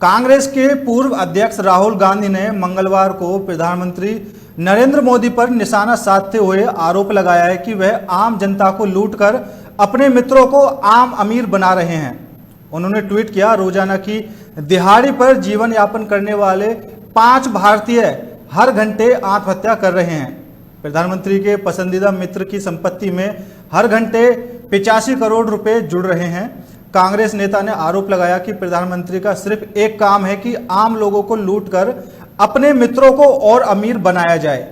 कांग्रेस के पूर्व अध्यक्ष राहुल गांधी ने मंगलवार को प्रधानमंत्री नरेंद्र मोदी पर निशाना साधते हुए आरोप लगाया है कि वह आम जनता को लूटकर अपने मित्रों को आम अमीर बना रहे हैं। उन्होंने ट्वीट किया, रोजाना की दिहाड़ी पर जीवन यापन करने वाले 5 भारतीय हर घंटे आत्महत्या कर रहे हैं। प्रधानमंत्री के पसंदीदा मित्र की संपत्ति में हर घंटे 85 करोड़ रुपए जुड़ रहे हैं। कांग्रेस नेता ने आरोप लगाया कि प्रधानमंत्री का सिर्फ एक काम है कि आम लोगों को लूटकर अपने मित्रों को और अमीर बनाया जाए।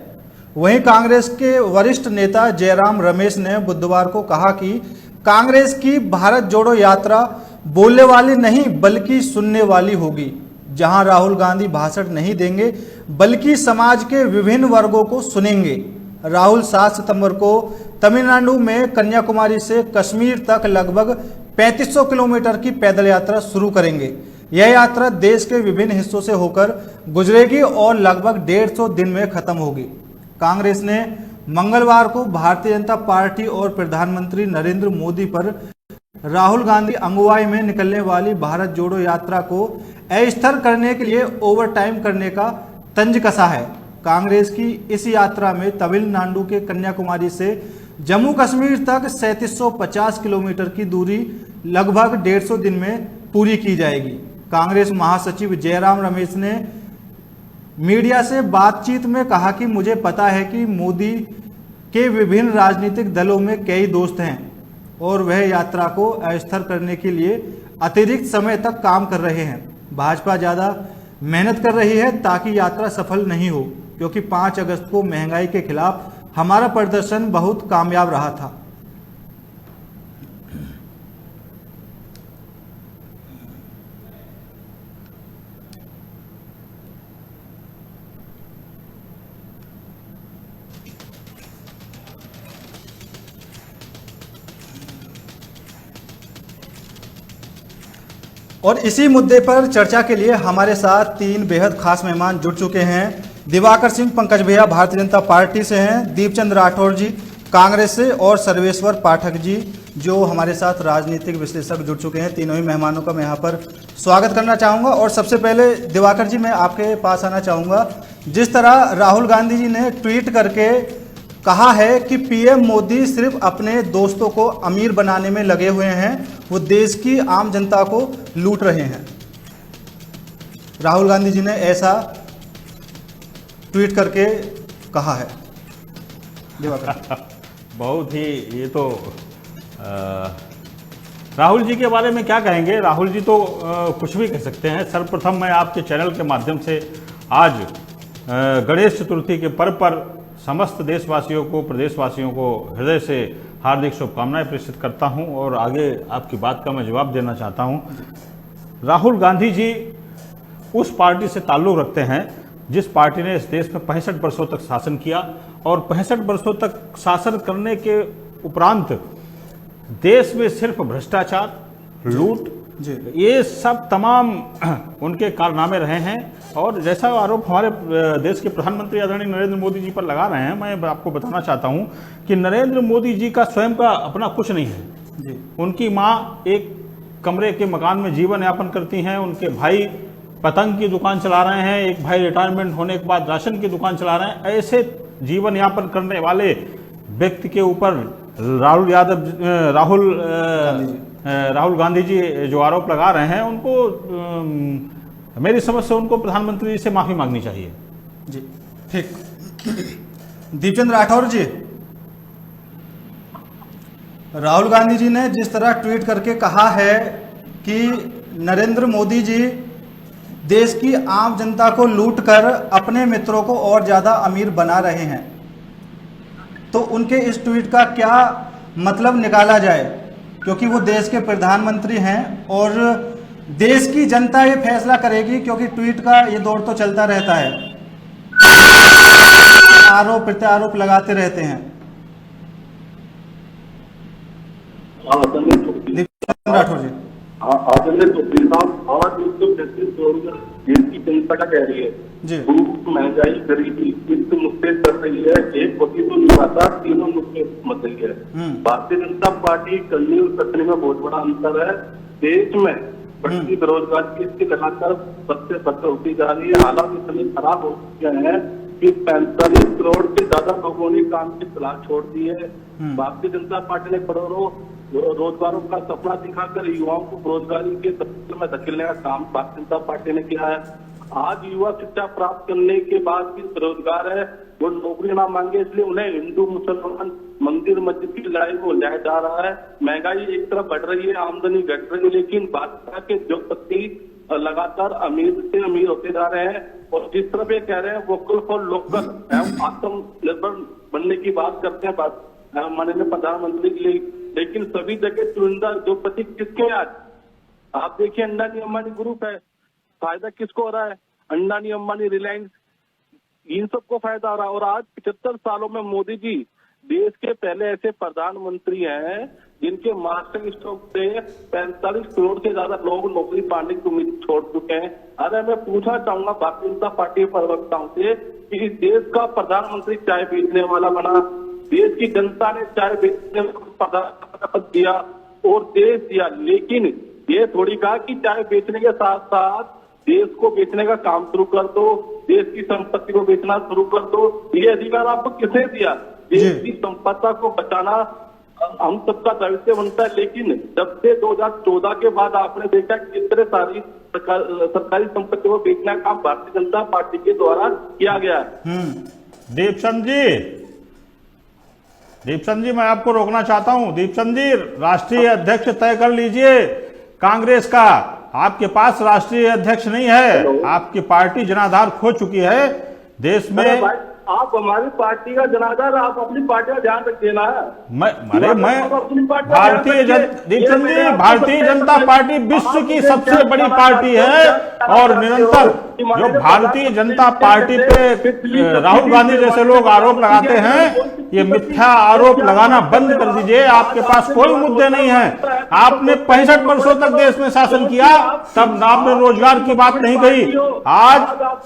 वहीं कांग्रेस के वरिष्ठ नेता जयराम रमेश ने बुधवार को कहा कि कांग्रेस की भारत जोड़ो यात्रा बोलने वाली नहीं बल्कि सुनने वाली होगी। जहां राहुल गांधी भाषण नहीं देंगे बल्कि समाज के विभिन्न वर्गों को सुनेंगे। राहुल 7 सितंबर को तमिलनाडु में कन्याकुमारी से कश्मीर तक लगभग 3500 किलोमीटर की पैदल यात्रा शुरू करेंगे। यह यात्रा देश के विभिन्न हिस्सों से होकर गुजरेगी और लगभग 150 दिन में खत्म होगी। कांग्रेस ने मंगलवार को भारतीय जनता पार्टी और प्रधानमंत्री नरेंद्र मोदी पर राहुल गांधी अगुवाई में निकलने वाली भारत जोड़ो यात्रा को अस्थिर करने के लिए ओवरटाइम करने का तंज कसा है। कांग्रेस की इस यात्रा में तमिलनाडु के कन्याकुमारी से जम्मू कश्मीर तक 3750 किलोमीटर की दूरी लगभग 150 दिन में पूरी की जाएगी। कांग्रेस महासचिव जयराम रमेश ने मीडिया से बातचीत में कहा कि मुझे पता है कि मोदी के विभिन्न राजनीतिक दलों में कई दोस्त हैं और वह यात्रा को अस्थिर करने के लिए अतिरिक्त समय तक काम कर रहे हैं। भाजपा ज़्यादा मेहनत कर रही है ताकि यात्रा सफल नहीं हो, क्योंकि 5 अगस्त को महंगाई के खिलाफ हमारा प्रदर्शन बहुत कामयाब रहा था। और इसी मुद्दे पर चर्चा के लिए हमारे साथ 3 बेहद खास मेहमान जुड़ चुके हैं। दिवाकर सिंह पंकज भैया भारतीय जनता पार्टी से हैं, दीपचंद राठौर जी कांग्रेस से और सर्वेश्वर पाठक जी जो हमारे साथ राजनीतिक विश्लेषक जुड़ चुके हैं। तीनों ही मेहमानों का मैं यहाँ पर स्वागत करना चाहूँगा। और सबसे पहले दिवाकर जी मैं आपके पास आना चाहूँगा। जिस तरह राहुल गांधी जी ने ट्वीट करके कहा है कि पीएम मोदी सिर्फ अपने दोस्तों को अमीर बनाने में लगे हुए हैं, वो देश की आम जनता को लूट रहे हैं। राहुल गांधी जी ने ऐसा ट्वीट करके कहा है। बहुत ही ये तो राहुल जी के बारे में क्या कहेंगे। राहुल जी तो कुछ भी कह सकते हैं। सर्वप्रथम मैं आपके चैनल के माध्यम से आज गणेश चतुर्थी के पर्व पर समस्त देशवासियों को, प्रदेशवासियों को हृदय से हार्दिक शुभकामनाएं प्रेषित करता हूं और आगे आपकी बात का मैं जवाब देना चाहता हूं। राहुल गांधी जी उस पार्टी से ताल्लुक़ रखते हैं जिस पार्टी ने इस देश में 65 वर्षों तक शासन किया और 65 वर्षों तक शासन करने के उपरांत देश में सिर्फ भ्रष्टाचार, लूट, ये सब तमाम उनके कारनामे रहे हैं। और जैसा आरोप हमारे देश के प्रधानमंत्री आदरणीय नरेंद्र मोदी जी पर लगा रहे हैं, मैं आपको बताना चाहता हूं कि नरेंद्र मोदी जी का स्वयं का अपना कुछ नहीं है जी। उनकी माँ एक कमरे के मकान में जीवन यापन करती हैं, उनके भाई पतंग की दुकान चला रहे हैं, एक भाई रिटायरमेंट होने के बाद राशन की दुकान चला रहे हैं। ऐसे जीवन यापन करने वाले व्यक्ति के ऊपर राहुल गांधी जी जो आरोप लगा रहे हैं, उनको मेरी समझ से उनको प्रधानमंत्री जी से माफी मांगनी चाहिए जी। ठीक। दीपचंद राठौर जी, राहुल गांधी जी ने जिस तरह ट्वीट करके कहा है कि नरेंद्र मोदी जी देश की आम जनता को लूटकर अपने मित्रों को और ज्यादा अमीर बना रहे हैं, तो उनके इस ट्वीट का क्या मतलब निकाला जाए? क्योंकि वो देश के प्रधानमंत्री हैं और देश की जनता ये फैसला करेगी, क्योंकि ट्वीट का ये दौर तो चलता रहता है, आरोप प्रत्यारोप लगाते रहते हैं। राठौर जी, आज देश की जनता का कह रही है धूप, महंगाई, गरीबी, वित्त मुद्दे कर रही है, एक पति तो निभाता, तीनों मुद्दे मत रही है। भारतीय जनता पार्टी करने और करने में बहुत बड़ा अंतर है। देश में बढ़ती बेरोजगारी इसकी लगातार सबसे बदतर होती जा रही है। हालात इतने खराब हो चुके हैं कि 45 करोड़ से ज्यादा लोगों ने काम की तलाश छोड़ दी है। भारतीय जनता पार्टी ने करोड़ों रोजगारों का सपना दिखाकर युवाओं को बेरोजगारी के दलदल में धकेलने का काम भारतीय जनता पार्टी ने किया है। आज युवा शिक्षा प्राप्त करने के बाद भी बेरोजगार है, वो नौकरी ना मांगे, इसलिए उन्हें हिंदू मुसलमान मंदिर मस्जिद की लड़ाई को लाया जा रहा है। महंगाई एक तरफ बढ़ रही है, आमदनी घट रही है, लेकिन भाजपा के उद्योगपति लगातार अमीर से अमीर होते जा रहे हैं और जिस तरफ ये कह रहे हैं वोकल फॉर लोकल एवं आत्मनिर्भर बनने की बात करते हैं माननीय प्रधानमंत्री के लिए, लेकिन सभी जगह चुनिंदा उद्योगपति किसके आज आप देखिए अंडानी अंबानी ग्रुप है, फायदा किसको हो रहा है? अंडानी अंबानी रिलायंस, इन सबको फायदा हो रहा है। और आज 75 सालों में मोदी जी देश के पहले ऐसे प्रधानमंत्री हैं जिनके मास्टर स्ट्रोक से 45 करोड़ से ज्यादा लोग नौकरी पाने की उम्मीद छोड़ चुके हैं। अरे मैं पूछना चाहूंगा भारतीय जनता पार्टी प्रवक्ताओं से कि इस देश का प्रधानमंत्री चाय बेचने वाला बना, देश की जनता ने चाय बेचने वाला पद दिया और देश दिया, लेकिन ये थोड़ी कहा कि चाय बेचने के साथ साथ देश को बेचने का काम शुरू कर दो, देश की संपत्ति को बेचना शुरू कर दो। ये अधिकार आपको किसने दिया? देश की संपदा को बचाना हम सबका दायित्व बनता है, लेकिन जब से 2014 के बाद आपने देखा किस तरह सारी सरकारी संपत्ति को बेचने का काम भारतीय जनता पार्टी के द्वारा किया गया है। दीपचंद जी मैं आपको रोकना चाहता हूं। दीपचंद जी, राष्ट्रीय अध्यक्ष तय कर लीजिए कांग्रेस का। आपके पास राष्ट्रीय अध्यक्ष नहीं है, आपकी पार्टी जनाधार खो चुकी है देश में। आप हमारी पार्टी का जनाधार, आप अपनी पार्टी का ध्यान रखिए ना। भारतीय जनता पार्टी विश्व की सबसे बड़ी पार्टी है और निरंतर जो भारतीय जनता पार्टी पे राहुल गांधी जैसे लोग आरोप लगाते हैं, ये मिथ्या आरोप लगाना बंद कर दीजिए। आपके पास कोई मुद्दे नहीं है। आपने 65 वर्षों तक देश में शासन किया, तब आपने रोजगार की बात नहीं कही। आज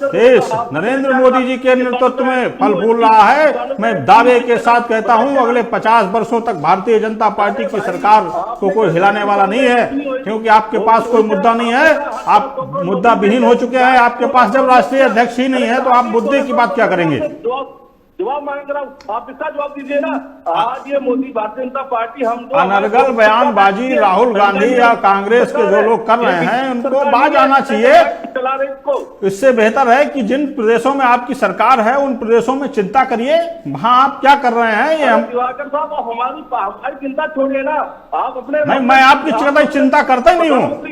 देश नरेंद्र मोदी जी के नेतृत्व में फल फूल रहा है। मैं दावे के साथ कहता हूं अगले 50 वर्षों तक भारतीय जनता पार्टी की सरकार को कोई हिलाने वाला नहीं है, क्योंकि आपके पास कोई मुद्दा नहीं है। आप मुद्दा विहीन हो चुके हैं। आपके पास जब राष्ट्रीय अध्यक्ष ही नहीं है तो आप मुद्दे की बात क्या करेंगे? जवाब मांग रहा हूँ, आप इसका जवाब दीजिए ना। आज ये मोदी भारतीय जनता पार्टी हम अनर्गल बयानबाजी राहुल गांधी या कांग्रेस के जो लोग कर रहे हैं उनको बाज आना चाहिए। इससे बेहतर है कि जिन प्रदेशों में आपकी सरकार है उन प्रदेशों में चिंता करिए, वहां आप क्या कर रहे हैं। ये दिवाकर साहब हमारी चिंता छोड़िए ना, आप अपने नहीं, मैं आपकी चिंता करता ही नहीं हूँ।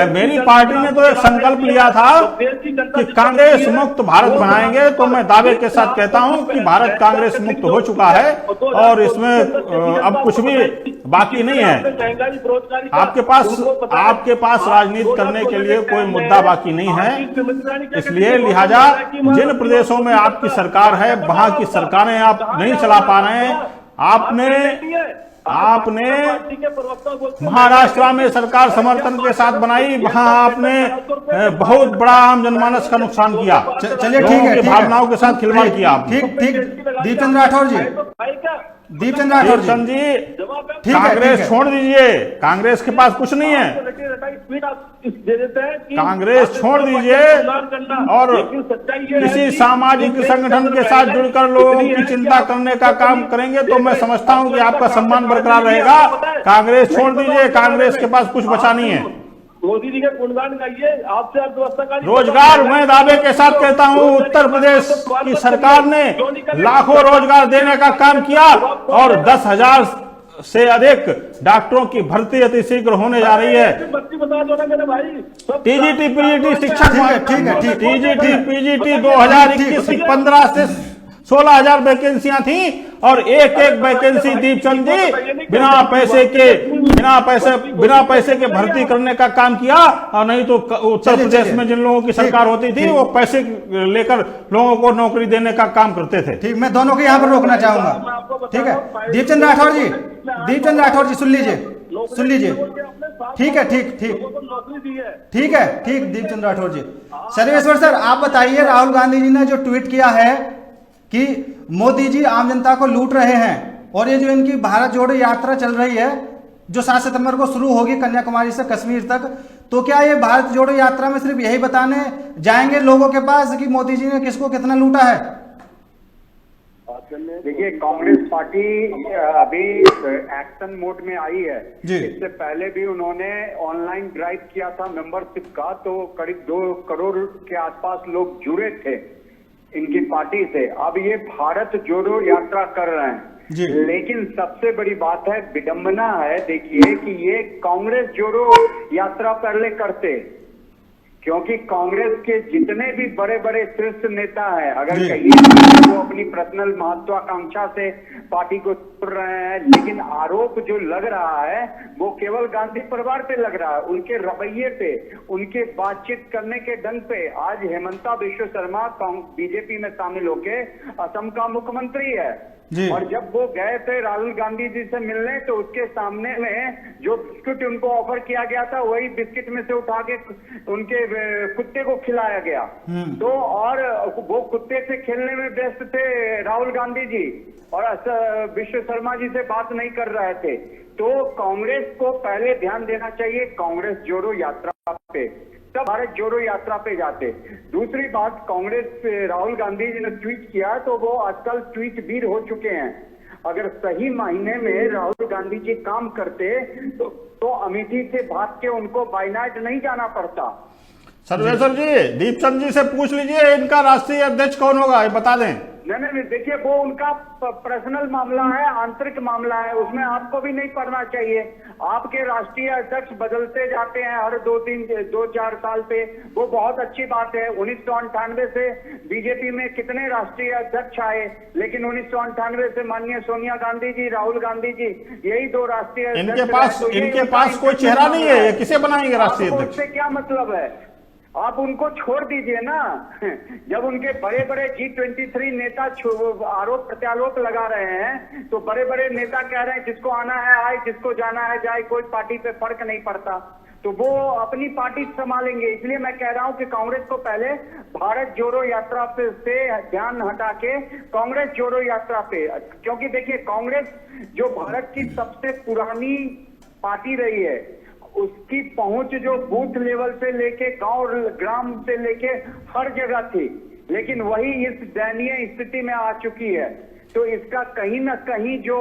मेरी पार्टी ने तो एक संकल्प लिया था कि कांग्रेस मुक्त भारत बनाएंगे, तो मैं दावे के साथ कहता हूं कि भारत कांग्रेस मुक्त हो चुका है और इसमें अब कुछ भी बाकी नहीं है। आपके पास राजनीति करने के लिए कोई मुद्दा बाकी नहीं है। इसलिए लिहाजा जिन प्रदेशों में आपकी सरकार है वहां की सरकारें आप नहीं चला पा रहे हैं। आपने महाराष्ट्र में सरकार समर्थन के साथ बनाई, वहां आपने बहुत बड़ा आम जनमानस का नुकसान किया। चलिए ठीक है, भावनाओं के साथ खिलवाड़ किया। ठीक दीपचंद राठौर जी, कांग्रेस छोड़ दीजिए, कांग्रेस के पास कुछ नहीं है। कांग्रेस छोड़ दीजिए और किसी सामाजिक संगठन के साथ जुड़कर लोगों की चिंता करने का काम करेंगे तो मैं समझता हूं कि आपका सम्मान बरकरार रहेगा। कांग्रेस छोड़ दीजिए, कांग्रेस के पास कुछ बचा नहीं है। मोदी जी के गुणगान गाइए, आपसे अर्थव्यवस्था का रोजगार मैं दावे के साथ कहता हूं उत्तर प्रदेश की सरकार ने लाखों रोजगार देने का काम किया और 10,000 से अधिक डॉक्टरों की भर्ती अतिशीघ्र होने जा रही है। टीजीटी पीजीटी शिक्षक टीजीटी पीजीटी 2021-15 से 16,000 वैकेंसियां थी और एक वैकेंसी दीपचंद जी बिना पैसे के भर्ती करने का काम किया। और नहीं तो उत्तर प्रदेश में जिन लोगों की सरकार होती थी वो पैसे लेकर लोगों को नौकरी देने का काम करते थे। ठीक, मैं दोनों को यहाँ पर रोकना चाहूंगा। ठीक है दीपचंद राठौर जी, सुन लीजिए। ठीक है, ठीक दीपचंद राठौर जी। सर्वेश्वर सर, आप बताइए, राहुल गांधी जी ने जो ट्वीट किया है कि मोदी जी आम जनता को लूट रहे हैं और ये जो इनकी भारत जोड़ो यात्रा चल रही है जो 7 सितंबर को शुरू होगी कन्याकुमारी से कश्मीर तक, तो क्या ये भारत जोड़ो यात्रा में सिर्फ यही बताने जाएंगे लोगों के पास कि मोदी जी ने किसको कितना लूटा है? देखिए, कांग्रेस पार्टी अभी एक्शन मोड में आई है। इससे पहले भी उन्होंने ऑनलाइन ड्राइव किया था मेंबरशिप का, तो करीब 2 करोड़ के आसपास लोग जुड़े थे इनकी पार्टी से। अब ये भारत जोड़ो यात्रा कर रहे हैं, लेकिन सबसे बड़ी बात है, विडंबना है, देखिए कि ये कांग्रेस जोड़ो यात्रा पहले करते, क्योंकि कांग्रेस के जितने भी बड़े बड़े शीर्ष नेता हैं, अगर कहिए वो अपनी पर्सनल महत्वाकांक्षा से पार्टी को छोड़ रहे हैं, लेकिन आरोप जो लग रहा है वो केवल गांधी परिवार पे लग रहा है, उनके रवैये पे, उनके बातचीत करने के ढंग पे। आज हेमंता बिश्व शर्मा बीजेपी में शामिल होके असम का मुख्यमंत्री है, और जब वो गए थे राहुल गांधी जी से मिलने, तो उसके सामने में जो बिस्किट उनको ऑफर किया गया था, वही बिस्किट में से उठा के उनके कुत्ते को खिलाया गया। तो और वो कुत्ते से खेलने में व्यस्त थे राहुल गांधी जी, और विश्व शर्मा जी से बात नहीं कर रहे थे। तो कांग्रेस को पहले ध्यान देना चाहिए कांग्रेस जोड़ो यात्रा पे, तब भारत जोड़ो यात्रा पे जाते। दूसरी बात, कांग्रेस राहुल गांधी जी ने ट्वीट किया, तो वो आजकल ट्वीट वीर हो चुके हैं। अगर सही मायने में राहुल गांधी जी काम करते तो अमेठी से भाग के उनको बायनाट नहीं जाना पड़ता। सर्वेश्वर जी, दीपचंद जी से पूछ लीजिए इनका राष्ट्रीय अध्यक्ष कौन होगा, ये बता दें। नहीं, देखिए, वो उनका पर्सनल मामला है, आंतरिक मामला है, उसमें आपको भी नहीं पढ़ना चाहिए। आपके राष्ट्रीय अध्यक्ष बदलते जाते हैं हर 2-4 साल पे, वो बहुत अच्छी बात है। 1998 से बीजेपी में कितने राष्ट्रीय अध्यक्ष आए, लेकिन 1998 से माननीय सोनिया गांधी जी, राहुल गांधी जी, यही 2 राष्ट्रीय अध्यक्ष। इनके पास कोई चेहरा नहीं है, ये किसे बनाएंगे राष्ट्रीय अध्यक्ष? उससे क्या मतलब है? आप उनको छोड़ दीजिए ना। जब उनके बड़े बड़े G23 नेता आरोप प्रत्यारोप लगा रहे हैं, तो बड़े बड़े नेता कह रहे हैं जिसको आना है आए, जिसको जाना है जाए, कोई पार्टी पे फर्क नहीं पड़ता, तो वो अपनी पार्टी संभालेंगे। इसलिए मैं कह रहा हूं कि कांग्रेस को पहले भारत जोड़ो यात्रा पे से ध्यान हटा के कांग्रेस जोड़ो यात्रा पे, क्योंकि देखिए, कांग्रेस जो भारत की सबसे पुरानी पार्टी रही है, उसकी पहुंच जो बूथ लेवल से लेके गांव ग्राम से लेके हर जगह थी, लेकिन वही इस दयनीय स्थिति में आ चुकी है। तो इसका कहीं ना कहीं जो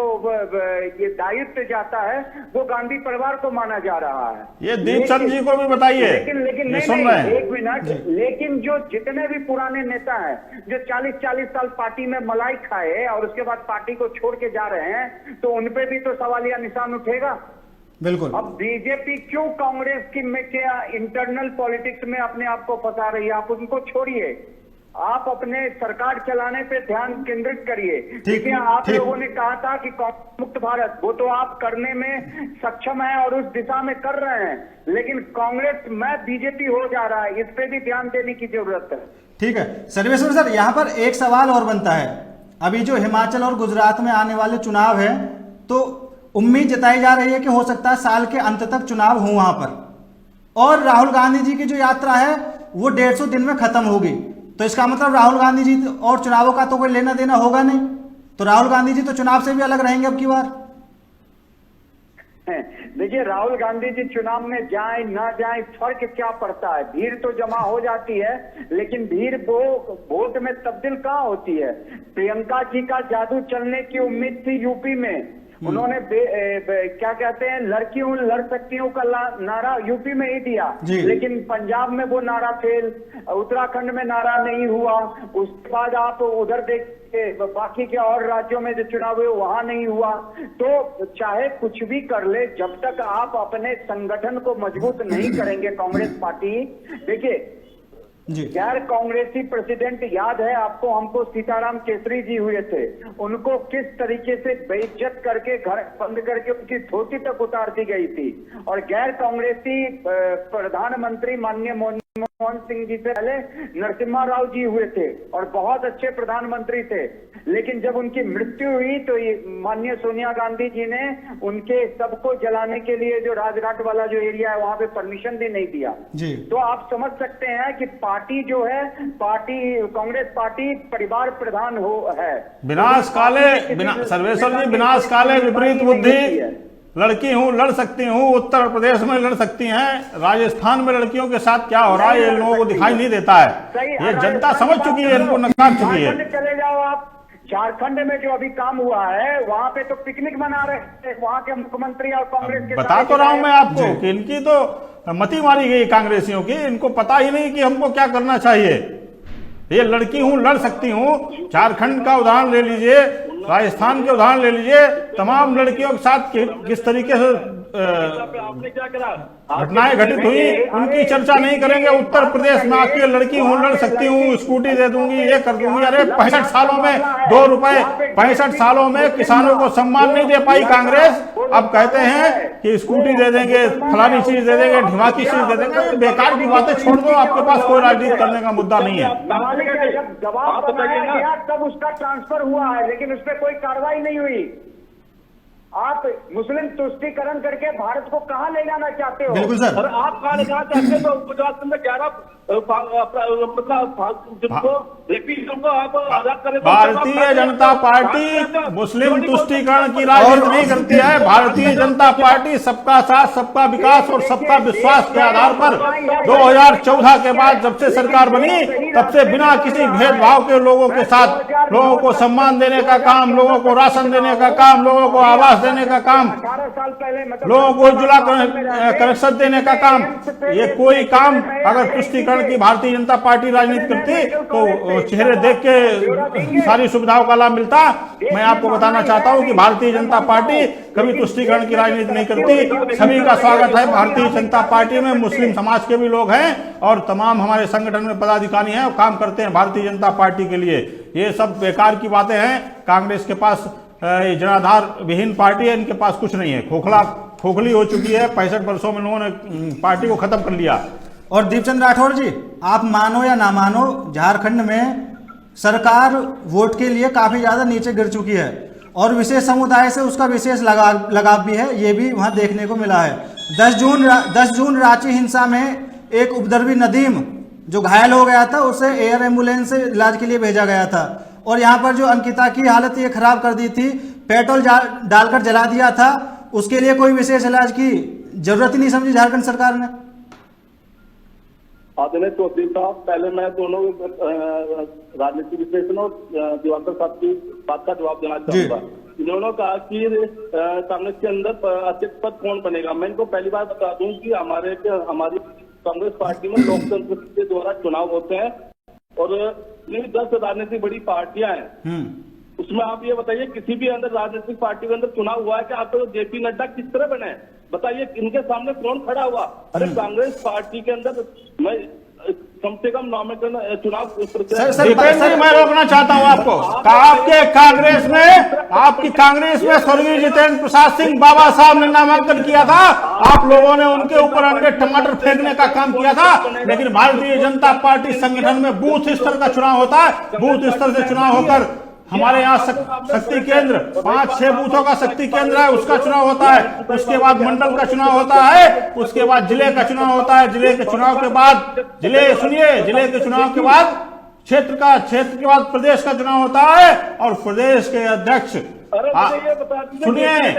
ये दायित्व जाता है वो गांधी परिवार को माना जा रहा है। ये दीपचंद जी को भी बताइए। लेकिन नहीं, एक मिनट, लेकिन जो जितने भी पुराने नेता हैं, जो 40-40 साल पार्टी में मलाई खाए और उसके बाद पार्टी को छोड़ के जा रहे हैं, तो उनपे भी तो सवालिया निशान उठेगा। बिल्कुल। अब बीजेपी क्यों कांग्रेस की में क्या इंटरनल पॉलिटिक्स में अपने आप को फंसा रही है? आप उनको छोड़िए, आप अपने सरकार चलाने पे ध्यान केंद्रित करिए। ठीक है, आप लोगों ने कहा था कि कांग्रेस मुक्त भारत, वो तो आप करने में सक्षम है और उस दिशा में कर रहे हैं, लेकिन कांग्रेस में बीजेपी हो जा रहा है, इस पे भी ध्यान देने की जरूरत है। ठीक है सर्वेश्वर सर, यहाँ पर एक सवाल और बनता है। अभी जो हिमाचल और गुजरात में आने वाले चुनाव है, तो उम्मीद जताई जा रही है कि हो सकता है साल के अंत तक चुनाव हो वहां पर, और राहुल गांधी जी की जो यात्रा है वो 150 दिन में खत्म होगी। तो इसका मतलब राहुल गांधी जी और चुनावों का तो कोई लेना देना होगा नहीं, तो राहुल गांधी जी तो चुनाव से भी अलग रहेंगे अब की बार। देखिए, राहुल गांधी जी चुनाव में जाए ना जाए फर्क क्या पड़ता है? भीड़ तो जमा हो जाती है, लेकिन भीड़ वो वोट में तब्दील कहाँ होती है? प्रियंका जी का जादू चलने की उम्मीद थी यूपी में, उन्होंने क्या कहते हैं, लड़की हूं लड़ सकती हूं का नारा यूपी में ही दिया, लेकिन पंजाब में वो नारा फेल, उत्तराखंड में नारा नहीं हुआ। उसके बाद आप उधर देखिए, बाकी के और राज्यों में जो चुनाव हुए वहां नहीं हुआ। तो चाहे कुछ भी कर ले, जब तक आप अपने संगठन को मजबूत नहीं करेंगे कांग्रेस पार्टी, देखिए गैर कांग्रेसी प्रेसिडेंट याद है आपको, हमको सीताराम केसरी जी हुए थे, उनको किस तरीके से बेइज्जत करके घर बंद करके उनकी धोती तक उतार दी गई थी। और गैर कांग्रेसी प्रधानमंत्री माननीय मनमोहन सिंह जी से पहले नरसिम्हा राव जी हुए थे और बहुत अच्छे प्रधानमंत्री थे, लेकिन जब उनकी मृत्यु हुई तो माननीय सोनिया गांधी जी ने उनके सबको जलाने के लिए जो राजघाट वाला जो एरिया है वहां पे परमिशन भी नहीं दिया जी। तो आप समझ सकते हैं कि पार्टी जो है, पार्टी कांग्रेस पार्टी परिवार प्रधान है। विनाश काले सर्वेश्वर जी, विनाश काले विपरीत बुद्धि, लड़की हूं, लड़ सकती हूं, उत्तर प्रदेश में लड़ सकती हैं, राजस्थान में लड़कियों के साथ क्या हो रहा है ये लोगों को दिखाई नहीं देता है। ये जनता समझ चुकी है, इनको नकार चुकी है। चले जाओ आप, झारखंड में जो अभी काम हुआ है वहाँ पे तो पिकनिक मना रहे थे वहाँ के मुख्यमंत्री और कांग्रेस के। बता तो रहा हूं मैं आपको कि इनकी तो मति मारी गई कांग्रेसियों की, इनको पता ही नहीं कि हमको क्या करना चाहिए। ये लड़की हूं, लड़ सकती हूं, झारखंड का उदाहरण ले लीजिए, राजस्थान के उदाहरण ले लीजिए, तमाम लड़कियों के साथ किस तरीके से आपने क्या करा, घटनाएं घटित हुई, उनकी चर्चा नहीं करेंगे। उत्तर प्रदेश में आके लड़की हूं, लड़ सकती हूं, स्कूटी दे दूंगी, ये कर दूंगी। अरे 65 सालों में 2 रुपए, 65 सालों में किसानों को सम्मान नहीं दे पाई कांग्रेस, अब कहते हैं कि स्कूटी दे देंगे, फलानी चीज दे देंगे, ढिमाकी चीज दे देंगे। बेकार की बातें छोड़ दो, आपके पास कोई राजनीति करने का मुद्दा नहीं है। जब जवाब बताया गया तब उसका ट्रांसफर हुआ है, लेकिन उस पर कोई कार्रवाई नहीं हुई। आप मुस्लिम तुष्टीकरण करके भारत को कहां ले जाना चाहते हो? बिल्कुल सर। और आप कहां ले जाना चाहते हो? गुजरात में 11 जिनको आप आजाद करें। भारतीय जनता पार्टी मुस्लिम तुष्टीकरण की राजनीति नहीं करती है। भारतीय जनता पार्टी सबका साथ, सबका विकास और सबका विश्वास के आधार पर 2014 के बाद जब से सरकार बनी तब से बिना किसी भेदभाव के लोगों के साथ, लोगों को सम्मान देने का काम, लोगों को राशन देने का काम, लोगों को आवास देने का काम, 18 साल पहले लोगों को उज्ज्वला कनेक्शन देने का काम, ये कोई काम अगर तुष्टीकरण की भारतीय जनता पार्टी राजनीति करती तो चेहरे देख के सारी सुविधाओं का लाभ मिलता। मैं आपको बताना चाहता हूं कि भारतीय जनता पार्टी कभी तुष्टीकरण की राजनीति नहीं करती। सभी का स्वागत है भारतीय जनता पार्टी में, मुस्लिम समाज के भी लोग हैं और तमाम हमारे संगठन में पदाधिकारी हैं और काम करते हैं भारतीय जनता पार्टी के लिए। ये सब बेकार की बातें हैं। कांग्रेस के पास जनाधार विहीन पार्टी है, इनके पास कुछ नहीं है, खोखली हो चुकी है। 65 वर्षों में लोगों ने पार्टी को खत्म कर लिया। और दीपचंद राठौर जी, आप मानो या ना मानो, झारखंड में सरकार वोट के लिए काफी ज्यादा नीचे गिर चुकी है और विशेष समुदाय से उसका विशेष लगाव भी है, ये भी वहां देखने को मिला है। 10 जून रांची हिंसा में एक उपद्रवी नदीम जो घायल हो गया था, उसे एयर एम्बुलेंस से इलाज के लिए भेजा गया था और यहाँ पर जो अंकिता की हालत ये खराब कर दी थी, पेट्रोल डालकर जला दिया था, उसके लिए कोई विशेष इलाज की जरूरत ही नहीं समझी झारखंड सरकार ने। आदरणीय चौधरी साहब, पहले मैं दोनों राजनीतिक विश्लेषण और दिवाकर साहब की बात का जवाब देना चाहूंगा। इन्होंने कहा कि कांग्रेस के अंदर अध्यक्ष पद कौन बनेगा। मैं इनको पहली बार बता दूं कि हमारी कांग्रेस पार्टी में लोकतंत्र के द्वारा चुनाव होते हैं और 10 राजनीतिक बड़ी पार्टियां हैं, उसमें आप ये बताइए किसी भी अंदर राजनीतिक पार्टी के अंदर चुनाव हुआ है कि आप तो जेपी नड्डा किस तरह बने, बताइए इनके सामने कौन खड़ा हुआ। अरे कांग्रेस पार्टी के अंदर मैं कम से कम नामांकन चुनाव मैं रोकना चाहता हूं आपको। आपकी कांग्रेस में स्वर्गीय जितेंद्र प्रसाद सिंह बाबा साहब ने नामांकन किया था, आप लोगों ने उनके ऊपर अंडे टमाटर फेंकने का काम किया था। लेकिन भारतीय जनता पार्टी संगठन में बूथ स्तर का चुनाव होता है, बूथ स्तर से चुनाव होकर हमारे यहाँ शक्ति केंद्र 5-6 बूथों का शक्ति केंद्र है, उसका चुनाव होता है। उसके बाद मंडल का चुनाव होता है, उसके बाद जिले का चुनाव होता है। जिले के चुनाव के बाद जिले के चुनाव के बाद क्षेत्र के बाद प्रदेश का चुनाव होता है और प्रदेश के अध्यक्ष सुनिए,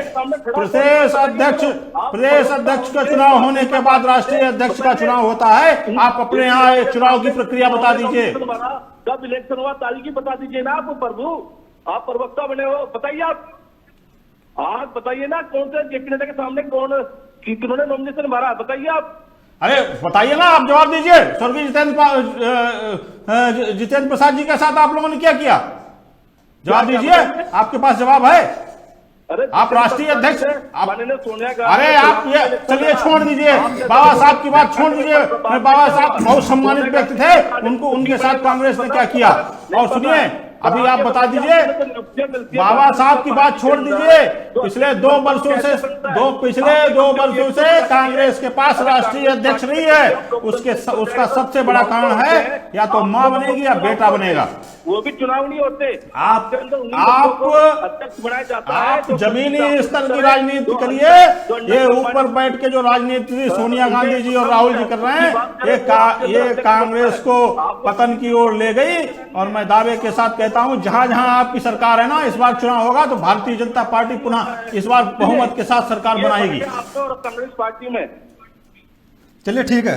प्रदेश अध्यक्ष का चुनाव होने के बाद राष्ट्रीय अध्यक्ष का चुनाव होता है। आप अपने यहाँ एक चुनाव की प्रक्रिया बता दीजिए, कब इलेक्शन हुआ तारीख बता दीजिए ना। आप प्रभु, आप प्रवक्ता बने हो, बताइए आप बताइए ना कौन से जेपी नड्डा के सामने किन्होंने नॉमिनेशन भरा, बताइए आप। अरे बताइए ना, आप जवाब दीजिए। स्वर्गीय जितेंद्र प्रसाद जी के साथ आप लोगों ने क्या किया, जवाब दीजिए, आपके पास जवाब है। अरे आप राष्ट्रीय अध्यक्ष, सोनिया गांधी, अरे आप ये चलिए छोड़ दीजिए, बाबा साहब की बात छोड़ दीजिए। बाबा साहब बहुत सम्मानित व्यक्ति थे, उनके साथ कांग्रेस ने क्या किया। और सुनिए, अभी आप बता दीजिए, बाबा साहब की बात छोड़ दीजिए। पिछले 2 वर्षों से कांग्रेस के पास राष्ट्रीय अध्यक्ष नहीं है। उसका सबसे बड़ा कारण है या तो मां बनेगी या बेटा बनेगा। वो भी चुनाव नहीं होते। आप अध्यक्ष बनाया जाता है। आप जमीनी स्तर की राजनीति करिए। ये ऊपर बैठ के जो राजनीति सोनिया गांधी जी और राहुल जी कर रहे हैं, ये कांग्रेस को पतन की ओर ले गई। और मैं दावे के साथ कहता देता हूं, जहां जहां आपकी सरकार है ना, इस बार चुनाव होगा तो भारतीय जनता पार्टी पुनः इस बार बहुमत के साथ सरकार बनाएगी। आपको और कांग्रेस पार्टी में। चलिए ठीक है।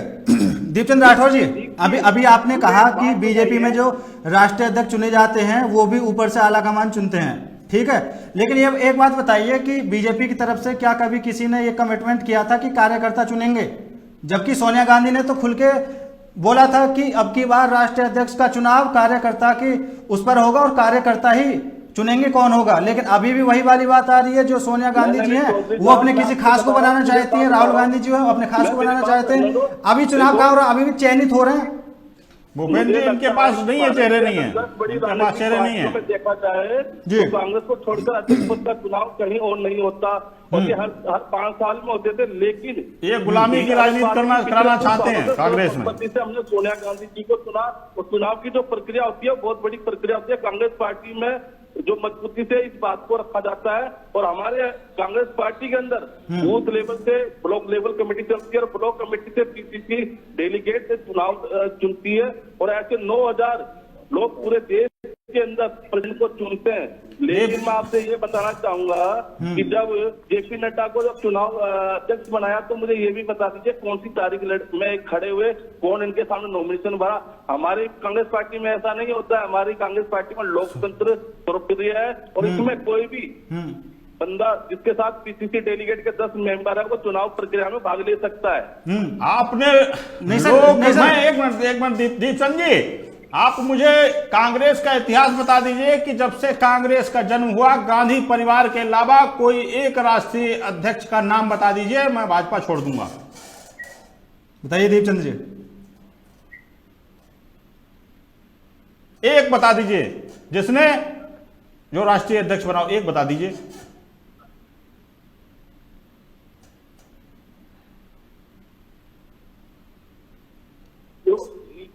दीपचंद राठौर जी, अभी आपने कहा कि बीजेपी में जो राष्ट्रीय अध्यक्ष चुने जाते हैं वो भी ऊपर से आला कमान चुनते हैं, ठीक है, लेकिन ये एक बात बताइए कि बीजेपी की तरफ से क्या कभी किसी ने ये कमिटमेंट किया था कि कार्यकर्ता चुनेंगे, जबकि सोनिया गांधी ने तो खुल के बोला था कि अब की बार राष्ट्रीय अध्यक्ष का चुनाव कार्यकर्ता की उस पर होगा और कार्यकर्ता ही चुनेंगे कौन होगा। लेकिन अभी भी वही वाली बात आ रही है, जो सोनिया गांधी जी हैं वो अपने किसी खास को बनाना चाहती हैं, राहुल गांधी जी अपने खास को बनाना चाहते हैं। अभी चुनाव का और अभी भी चयनित हो रहे हैं। भूपेंद्र जी, इनके पास नहीं है, चेहरे नहीं है, इनके पास चेहरे नहीं है। देखा जाए तो कांग्रेस को छोड़कर अध्यक्ष पद का चुनाव कहीं और नहीं होता, और ये हर 5 साल में होते थे। लेकिन ये गुलामी की राजनीति कराना चाहते हैं कांग्रेस में। से हमने सोनिया गांधी जी को चुना, और चुनाव की जो प्रक्रिया होती है बहुत बड़ी प्रक्रिया होती है। कांग्रेस पार्टी में जो मजबूती से इस बात को रखा जाता है, और हमारे कांग्रेस पार्टी के अंदर बूथ लेवल से ब्लॉक लेवल कमेटी चलती है, और ब्लॉक कमेटी से पीसीसी डेलीगेट से चुनाव चुनती है, और ऐसे 9000 लोग पूरे देश के अंदर प्रेसिडेंट को चुनते हैं। लेकिन मैं आपसे ये बताना चाहूंगा कि जब जेपी नड्डा को जब चुनाव अध्यक्ष बनाया, तो मुझे ये भी बता दीजिए कौन सी तारीख में खड़े हुए, कौन इनके सामने नॉमिनेशन भरा। हमारी कांग्रेस पार्टी में ऐसा नहीं होता है। हमारी कांग्रेस पार्टी में लोकतंत्र सर्वप्रिय है, और इसमें कोई भी बंदा जिसके साथ पीसीसी डेलीगेट के 10 मेंबर है वो चुनाव प्रक्रिया में भाग ले सकता है। आपने एक मिनट दीपचंद जी, आप मुझे कांग्रेस का इतिहास बता दीजिए कि जब से कांग्रेस का जन्म हुआ, गांधी परिवार के अलावा कोई एक राष्ट्रीय अध्यक्ष का नाम बता दीजिए, मैं भाजपा छोड़ दूंगा। बताइए दीपचंद जी, एक बता दीजिए जिसने जो राष्ट्रीय अध्यक्ष बनाओ, एक बता दीजिए।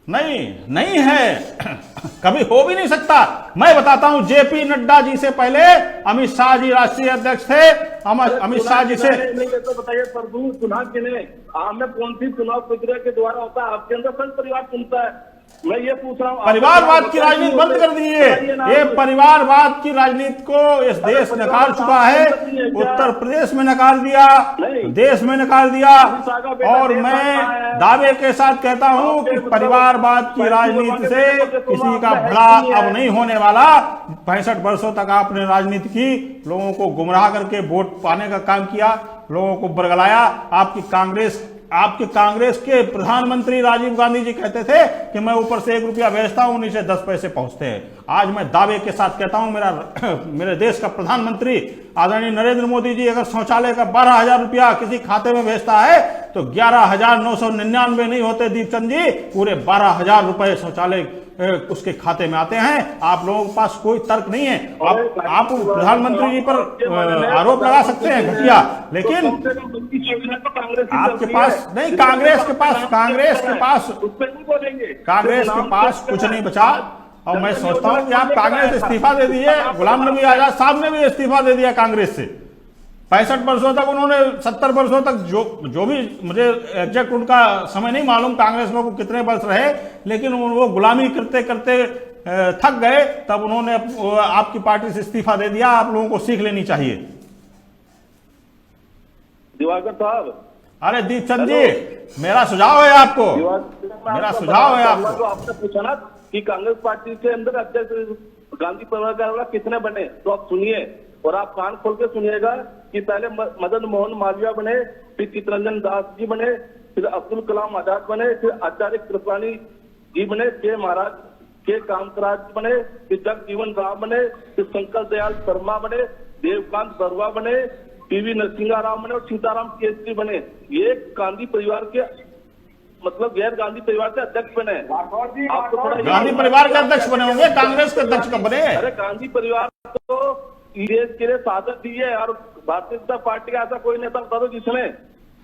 नहीं है, कभी हो भी नहीं सकता। मैं बताता हूं, जेपी नड्डा जी से पहले अमित शाह जी राष्ट्रीय अध्यक्ष थे। अमित शाह जी से नहीं, तो बताइए प्रभु, चुनाव किने आपने कौन सी चुनाव प्रक्रिया के द्वारा होता है? आपके अंदर संघ परिवार चुनता है। मैं ये पूछ रहा हूँ, परिवारवाद की राजनीति बंद कर दीजिए। ये परिवारवाद की राजनीति को इस देश नकार चुका है। उत्तर प्रदेश में नकार दिया, देश में नकार दिया, और मैं दावे के साथ कहता हूं कि परिवारवाद की राजनीति से किसी का भला अब नहीं होने वाला। 65 वर्षों तक आपने राजनीति की, लोगों को गुमराह करके वोट पाने का काम किया, लोगों को बरगलाया। आपके कांग्रेस के प्रधानमंत्री राजीव गांधी जी कहते थे कि मैं ऊपर से 1 रुपया भेजता हूं, नीचे 10 पैसे पहुंचते हैं। आज मैं दावे के साथ कहता हूं, मेरे देश का प्रधानमंत्री आदरणीय नरेंद्र मोदी जी अगर शौचालय का 12,000 रुपया किसी खाते में भेजता है तो 11,999 नहीं होते दीपचंद जी, पूरे 12,000 रुपए शौचालय उसके खाते में आते हैं। आप लोगों के पास कोई तर्क नहीं है। आप प्रधानमंत्री जी पर आरोप लगा सकते हैं घटिया, लेकिन आपके पास नहीं, कांग्रेस के पास कुछ नहीं बचा। और मैं सोचता हूं कि आप कांग्रेस इस्तीफा दे दीजिए। गुलाम नबी आजाद साहब ने भी इस्तीफा दे दिया कांग्रेस से। 65 वर्षों तक उन्होंने, 70 वर्षों तक जो भी, मुझे एग्जैक्ट उनका समय नहीं मालूम कांग्रेस में वो कितने वर्ष रहे, लेकिन वो गुलामी करते करते थक गए, तब उन्होंने आपकी पार्टी से इस्तीफा दे दिया। आप लोगों को सीख लेनी चाहिए। दिवाकर साहब, अरे दीपचंद जी, मेरा सुझाव है आपको, आपने पूछा ना कि कांग्रेस पार्टी के अंदर अध्यक्ष गांधी परिवार का कितने बने, तो आप सुनिए और आप कान खोल के सुनिएगा कि पहले मदन मोहन मालवीय बने, फिर चित्तरंजन दास जी बने, फिर अब्दुल कलाम आजाद बने, फिर आचार्य कृपलानी जी बने, के महाराज के कामराज बने, फिर जगजीवन राम बने, फिर शंकर दयाल शर्मा बने, देवकांत बरुआ बने, पीवी नरसिंहा राव बने, और सीताराम केसरी बने। ये गांधी परिवार के मतलब गैर गांधी परिवार से अध्यक्ष बने। आपको गांधी परिवार के अध्यक्ष बने होंगे, कांग्रेस के अध्यक्ष कब बने? अरे गांधी परिवार तो देश के लिए साधन दी है, और भारतीय जनता पार्टी का ऐसा कोई नेता बता दो जिसने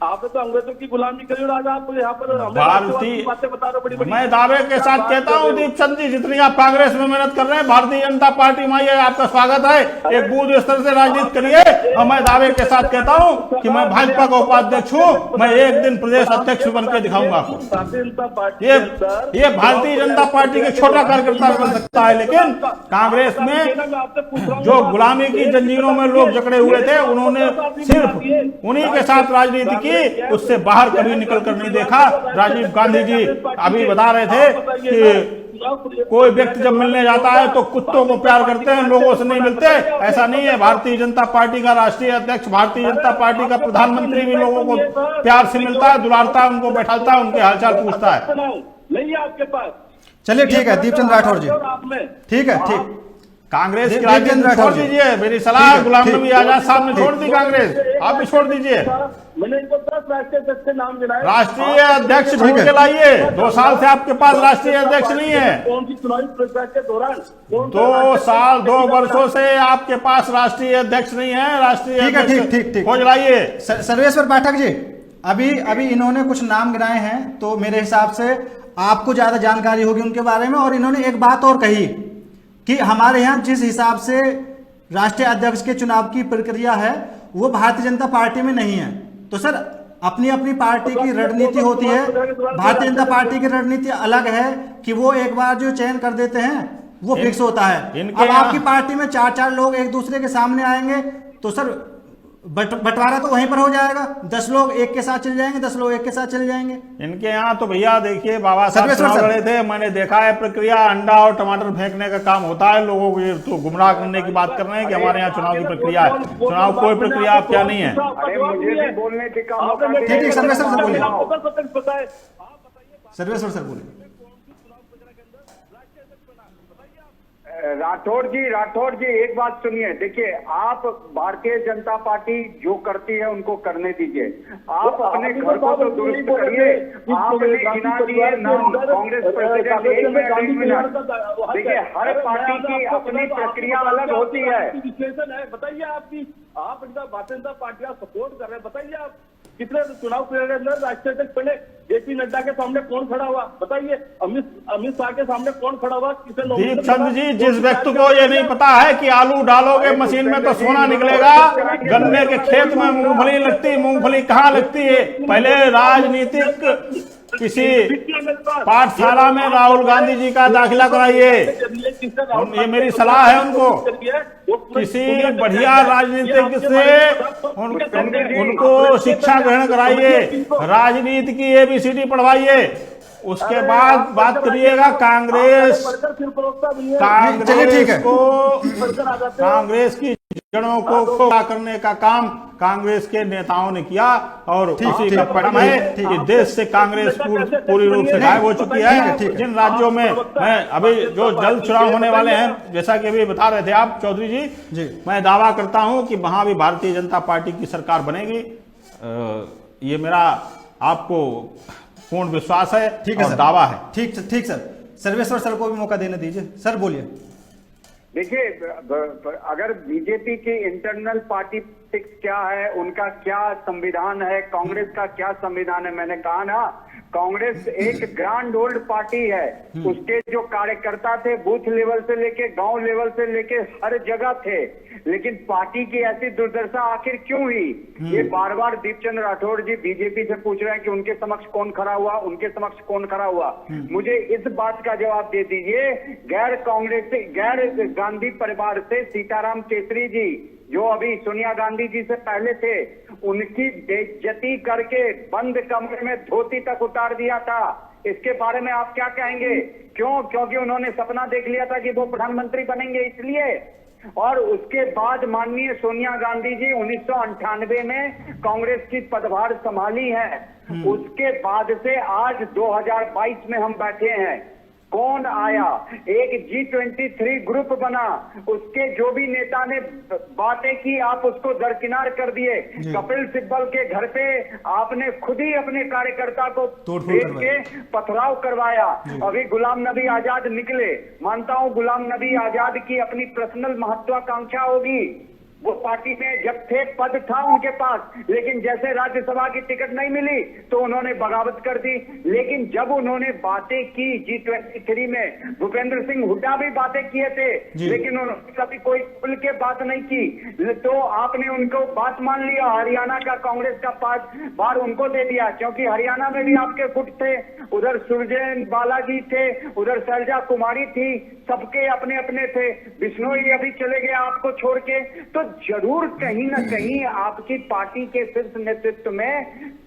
आपने तो अंग्रेजों की गुलामी करी और आज आप यहाँ पर भारतीय बातें बता रहे हो बड़ी। मैं दावे के साथ कहता हूं दीपचंद जी, जितनी आप कांग्रेस में मेहनत कर रहे हैं, भारतीय जनता पार्टी में आइए, आपका स्वागत है। एक बूथ स्तर से राजनीति करिए। और मैं दावे के साथ कहता हूं कि मैं भाजपा का उपाध्यक्ष हूं, मैं एक दिन प्रदेश अध्यक्ष बन के दिखाऊंगा आपको। भारतीय जनता पार्टी ये भारतीय जनता पार्टी के छोटा कार्यकर्ता बन सकता है, लेकिन कांग्रेस में जो गुलामी की जंजीरों में लोग जकड़े हुए थे, उन्होंने सिर्फ उन्हीं के साथ राजनीति की, उससे बाहर कभी निकल कर नहीं देखा। राजीव गांधी जी अभी बता रहे थे कि कोई व्यक्ति जब मिलने जाता है तो कुत्तों को प्यार करते हैं, लोगों से नहीं मिलते। ऐसा नहीं है। भारतीय जनता पार्टी का राष्ट्रीय अध्यक्ष, भारतीय जनता पार्टी का प्रधानमंत्री भी लोगों को प्यार से मिलता है, दुलारता है, उनको बैठाता है, उनके हालचाल पूछता है। नहीं है आपके पास। चलिए ठीक है दीपचंद राठौर जी, ठीक है, ठीक। कांग्रेस की राजनीति छोड़ दीजिए, मेरी सलाह। गुलाम नबी आजाद साहब ने छोड़ दी कांग्रेस, आप भी छोड़ दीजिए। मैंने इनको 10 राष्ट्रीय अध्यक्ष के नाम गिनाए। राष्ट्रीय अध्यक्ष ढूंढ के लाइए। 2 साल से आपके पास राष्ट्रीय अध्यक्ष नहीं है। कौन सी चुनावी प्रक्रिया के दौरान 2 साल 2 वर्षों से आपके पास राष्ट्रीय अध्यक्ष नहीं है। राष्ट्रीय अध्यक्ष खोज लाइए। सर्वेश्वर पाठक जी, अभी इन्होंने कुछ नाम गिनाए हैं, तो मेरे हिसाब से आपको ज्यादा जानकारी होगी उनके बारे में। और इन्होंने एक बात और कही कि हमारे यहाँ जिस हिसाब से राष्ट्रीय अध्यक्ष के चुनाव की प्रक्रिया है वो भारतीय जनता पार्टी में नहीं है। तो सर, अपनी अपनी पार्टी की रणनीति होती है। भारतीय जनता पार्टी की रणनीति अलग है कि वो एक बार जो चयन कर देते हैं वो फिक्स होता है। अब आपकी पार्टी में 4-4 लोग एक दूसरे के सामने आएंगे तो सर बंटवारा तो वहीं पर हो जाएगा। 10 लोग एक के साथ चल जाएंगे, 10 लोग एक के साथ चल जाएंगे। इनके यहाँ तो भैया देखिए, बाबा साहब चुनाव लड़े थे, मैंने देखा है प्रक्रिया। अंडा और टमाटर फेंकने का काम होता है। लोगों को ये तो गुमराह करने की बात कर रहे हैं कि हमारे यहाँ चुनाव की प्रक्रिया है। चुनाव कोई प्रक्रिया आप क्या नहीं है। मुझे भी बोलने के काम ठीक, सर्वेश्वर सर बोलिए। सर्वेश्वर सर बोलिए। राठौड़ जी एक बात सुनिए। देखिए, आप भारतीय जनता पार्टी जो करती है उनको करने दीजिए। आप अपने घर को तो दुरुस्त करिए। आपने गिना दिए नाम कांग्रेस प्रेसिडेंट, 1 मिनट। देखिए, हर पार्टी की अपनी प्रक्रिया अलग होती है। विश्लेषण है, बताइए आपकी। आप भारतीय जनता पार्टी का सपोर्ट कर रहे हैं, बताइए आप कितने चुनाव के अंदर राष्ट्रीय अध्यक्ष पहले जेपी नड्डा के सामने कौन खड़ा हुआ, बताइए। अमित शाह के सामने कौन खड़ा हुआ, किसे? दीपचंद जी, जिस व्यक्ति को ये नहीं पता है कि आलू डालोगे मशीन में तो सोना निकलेगा, गन्ने के खेत में मूंगफली लगती, मूंगफली कहाँ लगती है? पहले राजनीतिक किसी पाठशाला में राहुल गांधी जी का दाखिला कराइए। ये मेरी सलाह है उनको। किसी बढ़िया राजनीतिक से उनको शिक्षा ग्रहण कराइए, राजनीति की ABCD पढ़वाइए। उसके बाद बात करिएगा कांग्रेस की जड़ों को खोखला करने का काम कांग्रेस के नेताओं ने किया और उसी का परिणाम है कि देश से कांग्रेस पूरी रूप से गायब हो चुकी है। जिन राज्यों में मैं अभी जो जल्द चुनाव होने वाले हैं, जैसा कि अभी बता रहे थे आप चौधरी जी, मैं दावा करता हूं कि वहां भी भारतीय जनता पार्टी की सरकार बनेगी। ये मेरा आपको पूर्ण विश्वास है। ठीक है और दावा है। ठीक सर। सर्वेश्वर सर को भी मौका देने दीजिए। सर बोलिए। देखिए, अगर बीजेपी की इंटरनल पार्टी क्या है, उनका क्या संविधान है, कांग्रेस का क्या संविधान है, मैंने कहा ना, कांग्रेस एक ग्रांड ओल्ड पार्टी है। उसके जो कार्यकर्ता थे बूथ लेवल से लेके गांव लेवल से लेके हर जगह थे। लेकिन पार्टी की ऐसी दुर्दशा आखिर क्यों हुई? ये बार बार दीपचंद राठौड़ जी बीजेपी से पूछ रहे हैं कि उनके समक्ष कौन खड़ा हुआ, उनके समक्ष कौन खड़ा हुआ। मुझे इस बात का जवाब दे दीजिए। गैर गांधी परिवार से सीताराम केसरी जी, जो अभी सोनिया गांधी जी से पहले थे, उनकी बेइज्जती करके बंद कमरे में धोती तक उतार दिया था। इसके बारे में आप क्या कहेंगे? क्यों? क्योंकि उन्होंने सपना देख लिया था कि वो प्रधानमंत्री बनेंगे, इसलिए। और उसके बाद माननीय सोनिया गांधी जी 1998 में कांग्रेस की पदभार संभाली है। उसके बाद से आज 2022 में हम बैठे हैं। कौन आया? एक G23 ग्रुप बना, उसके जो भी नेता ने बातें की आप उसको दरकिनार कर दिए। कपिल सिब्बल के घर पे आपने खुद ही अपने कार्यकर्ता को भेज के पथराव करवाया। अभी गुलाम नबी आजाद निकले, मानता हूं गुलाम नबी आजाद की अपनी पर्सनल महत्वाकांक्षा होगी, वो पार्टी में जब थे, पद था उनके पास, लेकिन जैसे राज्यसभा की टिकट नहीं मिली तो उन्होंने बगावत कर दी। लेकिन जब उन्होंने बातें की G23 में, भूपेंद्र सिंह हुड्डा भी बातें किए थे, लेकिन उन्होंने कभी कोई खुल के बात नहीं की, तो आपने उनको बात मान लिया। हरियाणा का कांग्रेस का बार उनको दे दिया, क्योंकि हरियाणा में भी आपके गुट थे, उधर सुरजन बालाजी थे, उधर शैलजा कुमारी थी, सबके अपने अपने थे। बिश्नोई अभी चले गए आपको छोड़ के, तो जरूर कहीं ना कहीं आपकी पार्टी के शीर्ष नेतृत्व में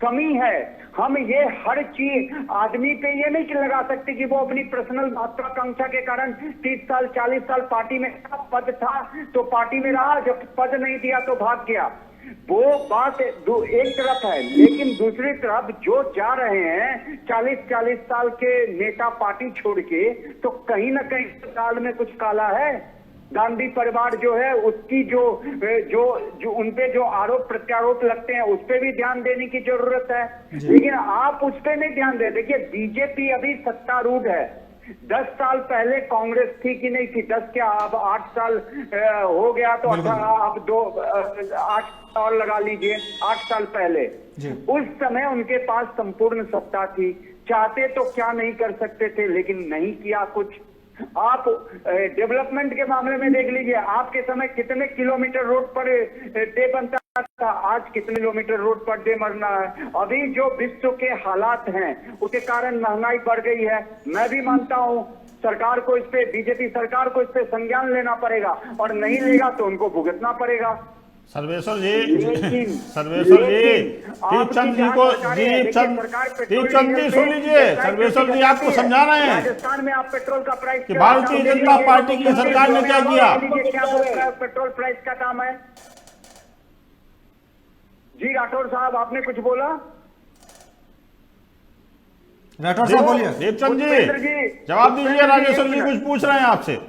कमी है। हम ये हर चीज आदमी पे ये नहीं लगा सकते कि वो अपनी पर्सनल महत्वाकांक्षा के कारण 30 साल 40 साल पार्टी में पद था तो पार्टी में रहा, जब पद नहीं दिया तो भाग गया। वो बात एक तरफ है, लेकिन दूसरी तरफ जो जा रहे हैं 40-40 साल के नेता पार्टी छोड़ के, तो कहीं ना कहीं साल में कुछ काला है। गांधी परिवार जो है उसकी जो उनपे जो आरोप प्रत्यारोप लगते हैं उस पे भी ध्यान देने की जरूरत है, लेकिन आप उस पे नहीं ध्यान दे। देखिए, बीजेपी अभी सत्तारूढ़ है। 10 साल पहले कांग्रेस थी कि नहीं थी? 10 क्या, अब 8 साल हो गया, तो अब 8 और लगा लीजिए। 8 साल पहले उस समय उनके पास संपूर्ण सत्ता थी, चाहते तो क्या नहीं कर सकते थे, लेकिन नहीं किया कुछ। आप डेवलपमेंट के मामले में देख लीजिए, आपके समय कितने किलोमीटर रोड पर डे बनता था, आज कितने किलोमीटर रोड पर डे मरना है। अभी जो विश्व के हालात हैं उसके कारण महंगाई बढ़ गई है। मैं भी मानता हूं सरकार को इस पे, बीजेपी सरकार को इस पे संज्ञान लेना परेगा, और नहीं लेगा तो उनको भुगतना पड़ेगा। सर्वेश्वर जी, सर्वेश्वर जी, दीपचंद जी को, दीपचंद जी सुन लीजिए, सर्वेश्वर जी आपको समझा रहे हैं राजस्थान में आप पेट्रोल का प्राइस कि भारतीय जनता पार्टी की सरकार ने क्या किया। क्या पेट्रोल प्राइस का काम है जी? राठौर साहब, आपने कुछ बोला? राठौर साहब बोलिए। दीपचंद जी जवाब दीजिए, राजेश्वर जी कुछ पूछ रहे हैं आपसे।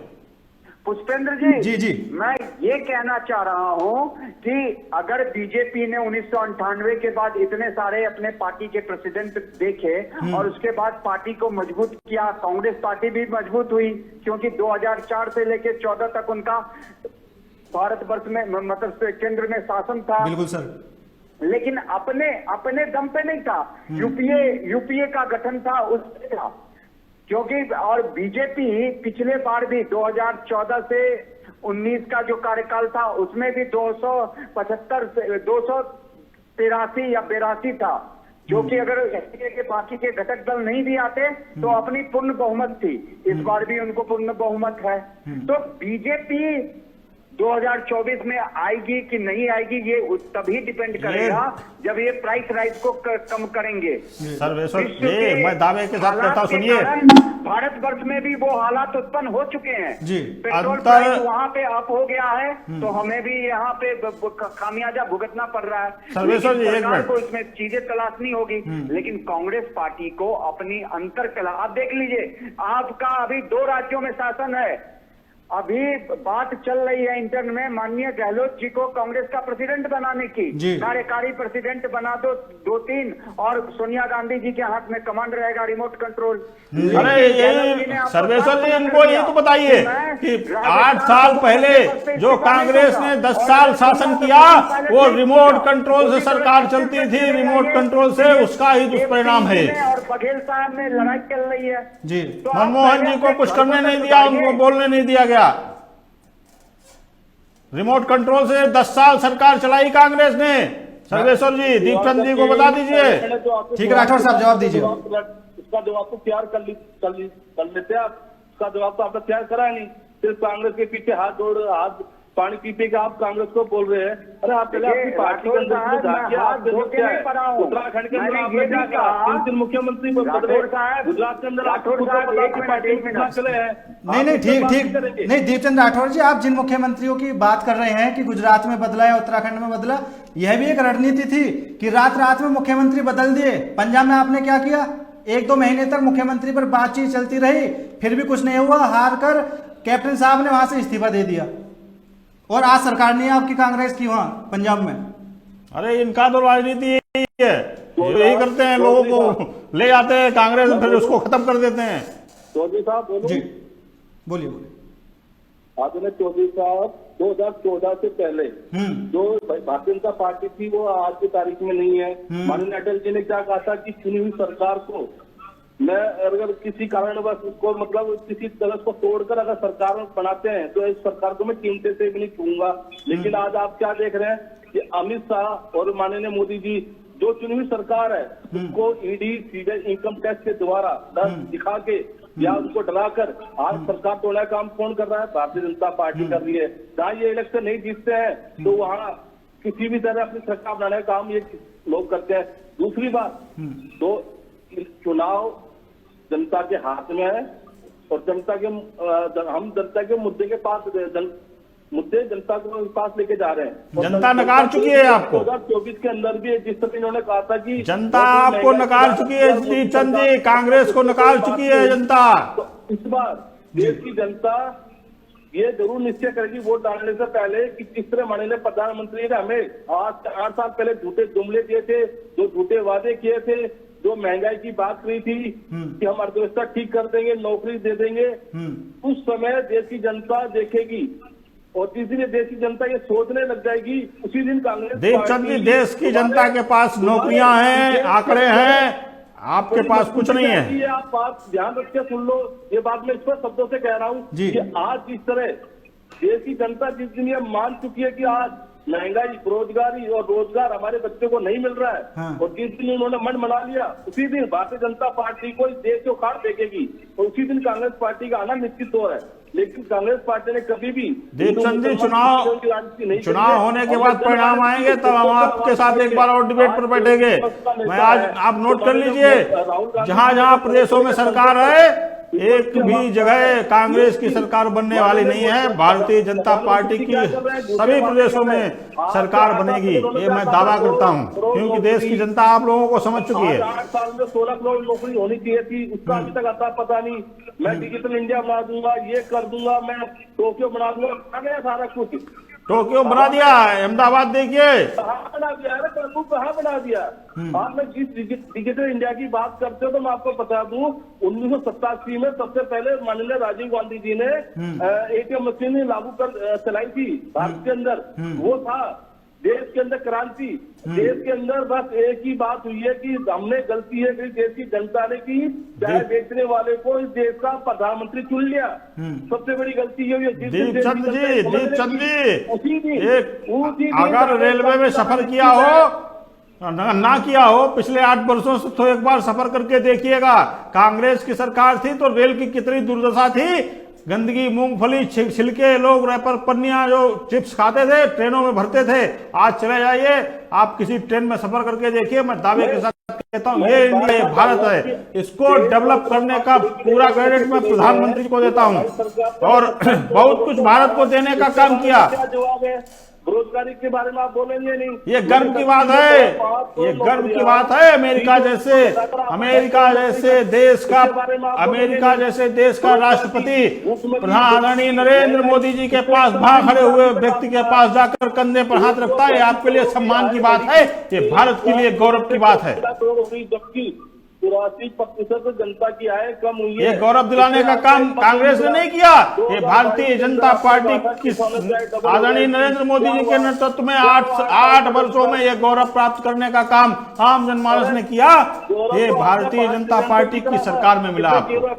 पुष्पेंद्र जी, जी मैं ये कहना चाह रहा हूं कि अगर बीजेपी ने 1998 के बाद इतने सारे अपने पार्टी के प्रेसिडेंट देखे और उसके बाद पार्टी को मजबूत किया, कांग्रेस पार्टी भी मजबूत हुई, क्योंकि 2004 से लेकर 14 तक उनका भारतवर्ष में मतलब केंद्र में शासन था। बिल्कुल सर। लेकिन अपने दम पे नहीं था, यूपीए का गठन था उससे था, क्योंकि और बीजेपी पिछले बार भी 2014 से 19 का जो कार्यकाल था उसमें भी 275 से 283 या 82 था, जो कि अगर एनडीए के बाकी के घटक दल नहीं भी आते तो अपनी पूर्ण बहुमत थी। इस बार भी उनको पूर्ण बहुमत है। तो बीजेपी 2024 में आएगी कि नहीं आएगी ये तभी डिपेंड करेगा जब ये प्राइस राइज को कम करेंगे। सर्वेश्वर जी, मैं दावे के साथ कहता हूं, सुनिए, भारतवर्ष में भी वो हालात उत्पन्न हो चुके हैं जी। पेट्रोल प्राइस वहां पे अप हो गया है, तो हमें भी यहाँ पे खामियाजा भुगतना पड़ रहा है। सर्वेश्वर जी, एक मिनट, को इसमें चीजें तलाशनी होगी, लेकिन कांग्रेस पार्टी को अपनी अंतर कला, आप देख लीजिए, आपका अभी 2 राज्यों में शासन है। अभी बात चल रही है इंटर्न में माननीय गहलोत जी को कांग्रेस का प्रेसिडेंट बनाने की, कार्यकारी प्रेसिडेंट बना दो 2-3, और सोनिया गांधी जी के हाथ में कमांड रहेगा, रिमोट कंट्रोल। अरे यही सर्वेश्वर जी, इनको ये तो बताइए कि 8 साल पहले जो कांग्रेस ने 10 साल शासन किया वो रिमोट कंट्रोल से सरकार चलती थी, रिमोट कंट्रोल से, उसका ही दुष्परिणाम है। और बघेल साहब ने लड़ाई चल रही है जी। मनमोहन जी को कुछ करने नहीं दिया, उनको बोलने नहीं दिया गया। रिमोट कंट्रोल से 10 साल सरकार चलाई कांग्रेस ने। सर्वेश्वर जी, दीपचंद जी को बता दीजिए। ठीक है, राठौर साहब जवाब दीजिए। उसका जवाब तो तैयार कर लेते आप, उसका जवाब तो आपने तैयार करा नहीं, सिर्फ कांग्रेस के पीछे हाथ पानी पीते का आप कांग्रेस को बोल रहे हैं। अरे आप पहले अपनी पार्टी के अंदर उत्तराखंड के अंदर आपने क्या कहा, 3 मुख्यमंत्री गुजरात के अंदर चले हैं। नहीं ठीक नहीं, दीपचंद राठौर जी, आप जिन मुख्यमंत्रियों की बात कर रहे हैं कि गुजरात में बदला या उत्तराखंड में बदला, यह भी एक रणनीति थी कि रात में मुख्यमंत्री बदल दिए। पंजाब में आपने क्या किया, 1-2 महीने तक मुख्यमंत्री पर बातचीत चलती रही, फिर भी कुछ नहीं हुआ, हार कर कैप्टन साहब ने वहां से इस्तीफा दे दिया, और आज सरकार नहीं है आपकी कांग्रेस की वहां पंजाब में। अरे इनका तो राजनीति यही है, यही करते हैं, लोगों को ले जाते हैं कांग्रेस, फिर उसको खत्म कर देते हैं। चौधरी साहब बोलो। जी बोलिए। आदरणीय चौधरी साहब 2014 से पहले जो भारतीय जनता पार्टी थी वो आज की तारीख में नहीं है। माननीय अटल जी ने क्या कहा था कि चुनी हुई सरकार को मैं अगर किसी कारणवश उसको मतलब किसी तरह को तोड़कर अगर सरकार बनाते हैं तो इस सरकार को मैं कीमते से भी नहीं छूंगा। लेकिन आज आप क्या देख रहे हैं कि अमित शाह और माननीय मोदी जी जो चुनी हुई सरकार है उसको ईडी सीधे इनकम टैक्स के द्वारा दिखा के या उनको डराकर आज सरकार तोड़ने का काम कौन कर रहा है? भारतीय जनता पार्टी कर रही है। जहाँ ये इलेक्शन नहीं जीतते हैं तो वहाँ किसी भी तरह अपनी सरकार बनाने का काम ये लोग करते हैं। दूसरी बात तो चुनाव जनता के हाथ में है और जनता के हम जनता के मुद्दे के पास मुद्दे जनता के पास लेके जा रहे हैं। जनता नकार चुकी है आपको। 2024 के अंदर भी जिस तरह इन्होंने कहा था कि जनता आपको नकार चुकी है दीप चंद जी, कांग्रेस को नकार चुकी है जनता। तो इस बार देश की जनता ये जरूर निश्चय करेगी वोट डालने से पहले कि किस तरह माननीय प्रधानमंत्री ने हमें आज 8 साल पहले झूठे जुमले दिए थे, जो झूठे वादे किए थे, जो महंगाई की बात करी थी कि हम अर्थव्यवस्था ठीक कर देंगे, नौकरी दे देंगे, उस समय देश की जनता देखेगी और जिस दिन देश की जनता ये सोचने लग जाएगी उसी दिन कांग्रेस देवचंद जी, देश की जनता के पास नौकरियां हैं, आंकड़े हैं, आपके पास कुछ नहीं है। ये आप बात ध्यान रख के सुन लो, ये बात मैं इस पर शब्दों से कह रहा हूँ कि आज जिस तरह देश की जनता जिस दिन ये मान चुकी है कि आज महंगाई, बेरोजगारी और रोजगार हमारे बच्चों को नहीं मिल रहा है और जिस दिन उन्होंने मन बना लिया उसी दिन भारतीय जनता पार्टी को इस देश को उखाड़ फेंकेगी और उसी दिन कांग्रेस पार्टी का आना निश्चित हो रहा है। लेकिन कांग्रेस पार्टी ने कभी भी देवचंद जी चुनाव होने के बाद परिणाम आएंगे तब हम आपके साथ एक बार और डिबेट पर बैठेंगे। मैं आज आप नोट कर लीजिए, जहां जहां प्रदेशों में सरकार है एक भी जगह कांग्रेस की सरकार बनने वाली नहीं है। भारतीय जनता पार्टी की सभी प्रदेशों में सरकार बनेगी, ये मैं दावा करता हूं, क्योंकि देश की जनता आप लोगों को समझ चुकी है। 8 साल में 16 करोड़ नौकरी होनी चाहिए थी, उसका अभी तक आता पता नहीं। मैं डिजिटल इंडिया बना दूंगा, ये कर दूंगा, मैं टोक्यो बना दूंगा, आ गया सारा कुछ। टोक्यो बना दिया, अहमदाबाद देखिए कहाँ बना दिया, अरे प्रभु कहाँ बना दिया। आप में जिस डिजिटल इंडिया की बात करते हो तो मैं आपको बता दूं 1987 में सबसे पहले माननीय राजीव गांधी जी ने एटीएम मशीन लागू कर चलाई थी भारत के अंदर। वो था देश के अंदर क्रांति। देश के अंदर बस एक ही बात हुई है कि हमने गलती है कि देश की जनता ने की, चाय बेचने वाले को इस देश का प्रधानमंत्री चुन लिया। सबसे बड़ी गलती ये हुई है। दीपचंद जी, अगर रेलवे में सफर किया हो ना किया हो पिछले 8 वर्षों से तो एक बार सफर करके देखिएगा। कांग्रेस की सरकार थी तो रेल की कितनी दुर्दशा थी, गंदगी, मूंगफली, छिलके, लोग रैपर पन्नियां जो चिप्स खाते थे ट्रेनों में भरते थे। आज चले जाइए आप किसी ट्रेन में सफर करके देखिए, मैं दावे के साथ कहता हूं ये इंडिया, ये भारत है, इसको डेवलप करने का पूरा क्रेडिट मैं प्रधानमंत्री को देता हूं और बहुत कुछ भारत को देने का काम किया। बेरोजगारी के बारे में आप बोलेंगे नहीं, ये गर्व की बात है, ये गर्व की बात है। अमेरिका जैसे देश का राष्ट्रपति प्रधान आदरणीय नरेंद्र मोदी जी के पास वहां खड़े हुए व्यक्ति के पास जाकर कंधे पर हाथ रखता है, आपके लिए सम्मान की बात है, ये भारत के लिए गौरव की बात है। 83% जनता की आय कम हुई है। ये गौरव दिलाने का काम कांग्रेस ने नहीं किया, ये भारतीय जनता पार्टी की आदरणीय नरेंद्र मोदी जी के नेतृत्व में 8 वर्षों में ये गौरव प्राप्त करने का काम आम जनमानस ने किया। ये भारतीय जनता पार्टी की सरकार में मिला। आपको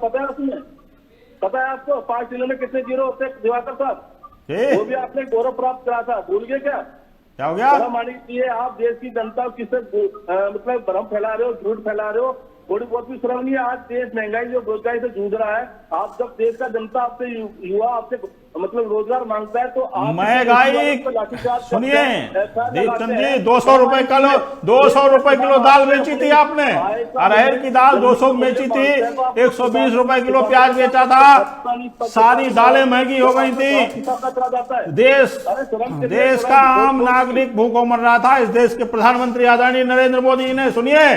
पता है आपको 5 जिलों में कितने जीरो होते हैं दिवाकर साहब? वो भी आपने गौरव प्राप्त करा था, भूल गए क्या हो गया? मानिए आप देश की जनता किससे मतलब भ्रम फैला रहे हो, झूठ फैला रहे हो, थोड़ी बहुत भी शर्म नहीं है। आज देश महंगाई जो बेरोजगारी से जूझ रहा है, आप जब देश का जनता आपसे युवा आपसे मतलब रोजगार मांगता है तो आप महंगाई सुनिए दीपचंद जी, 200 रुपए किलो दाल बेची थी आपने, अरहर की दाल 200 बेची थी, 120 रुपए किलो प्याज बेचा था, सारी दालें महंगी हो गई थी। देश का आम नागरिक भूखों मर रहा था। इस देश के प्रधानमंत्री आदरणीय नरेंद्र मोदी जी ने सुनिए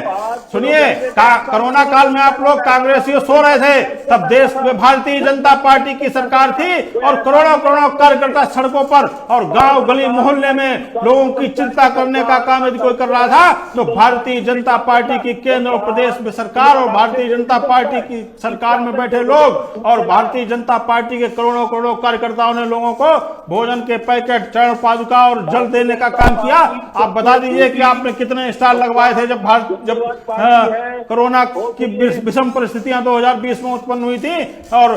कोरोना काल में आप लोग कांग्रेसियों सो रहे थे, तब देश में भारतीय जनता पार्टी की सरकार थी और करोड़ों करोड़ों कार्यकर्ता सड़कों पर और गांव गली मोहल्ले में लोगों की चिंता करने का काम यदि कोई कर रहा था तो भारतीय जनता पार्टी की केंद्र और प्रदेश में सरकार और भारतीय जनता पार्टी की सरकार में बैठे लोग और भारतीय जनता पार्टी के करोड़ों करोड़ों कार्यकर्ताओं ने लोगों को भोजन के पैकेट, चरण पादुका और जल देने का काम किया। आप बता दीजिए कि आपने कितने स्टाल लगवाए थे जब कोरोना की विषम परिस्थितियां 2020 में उत्पन्न हुई थी और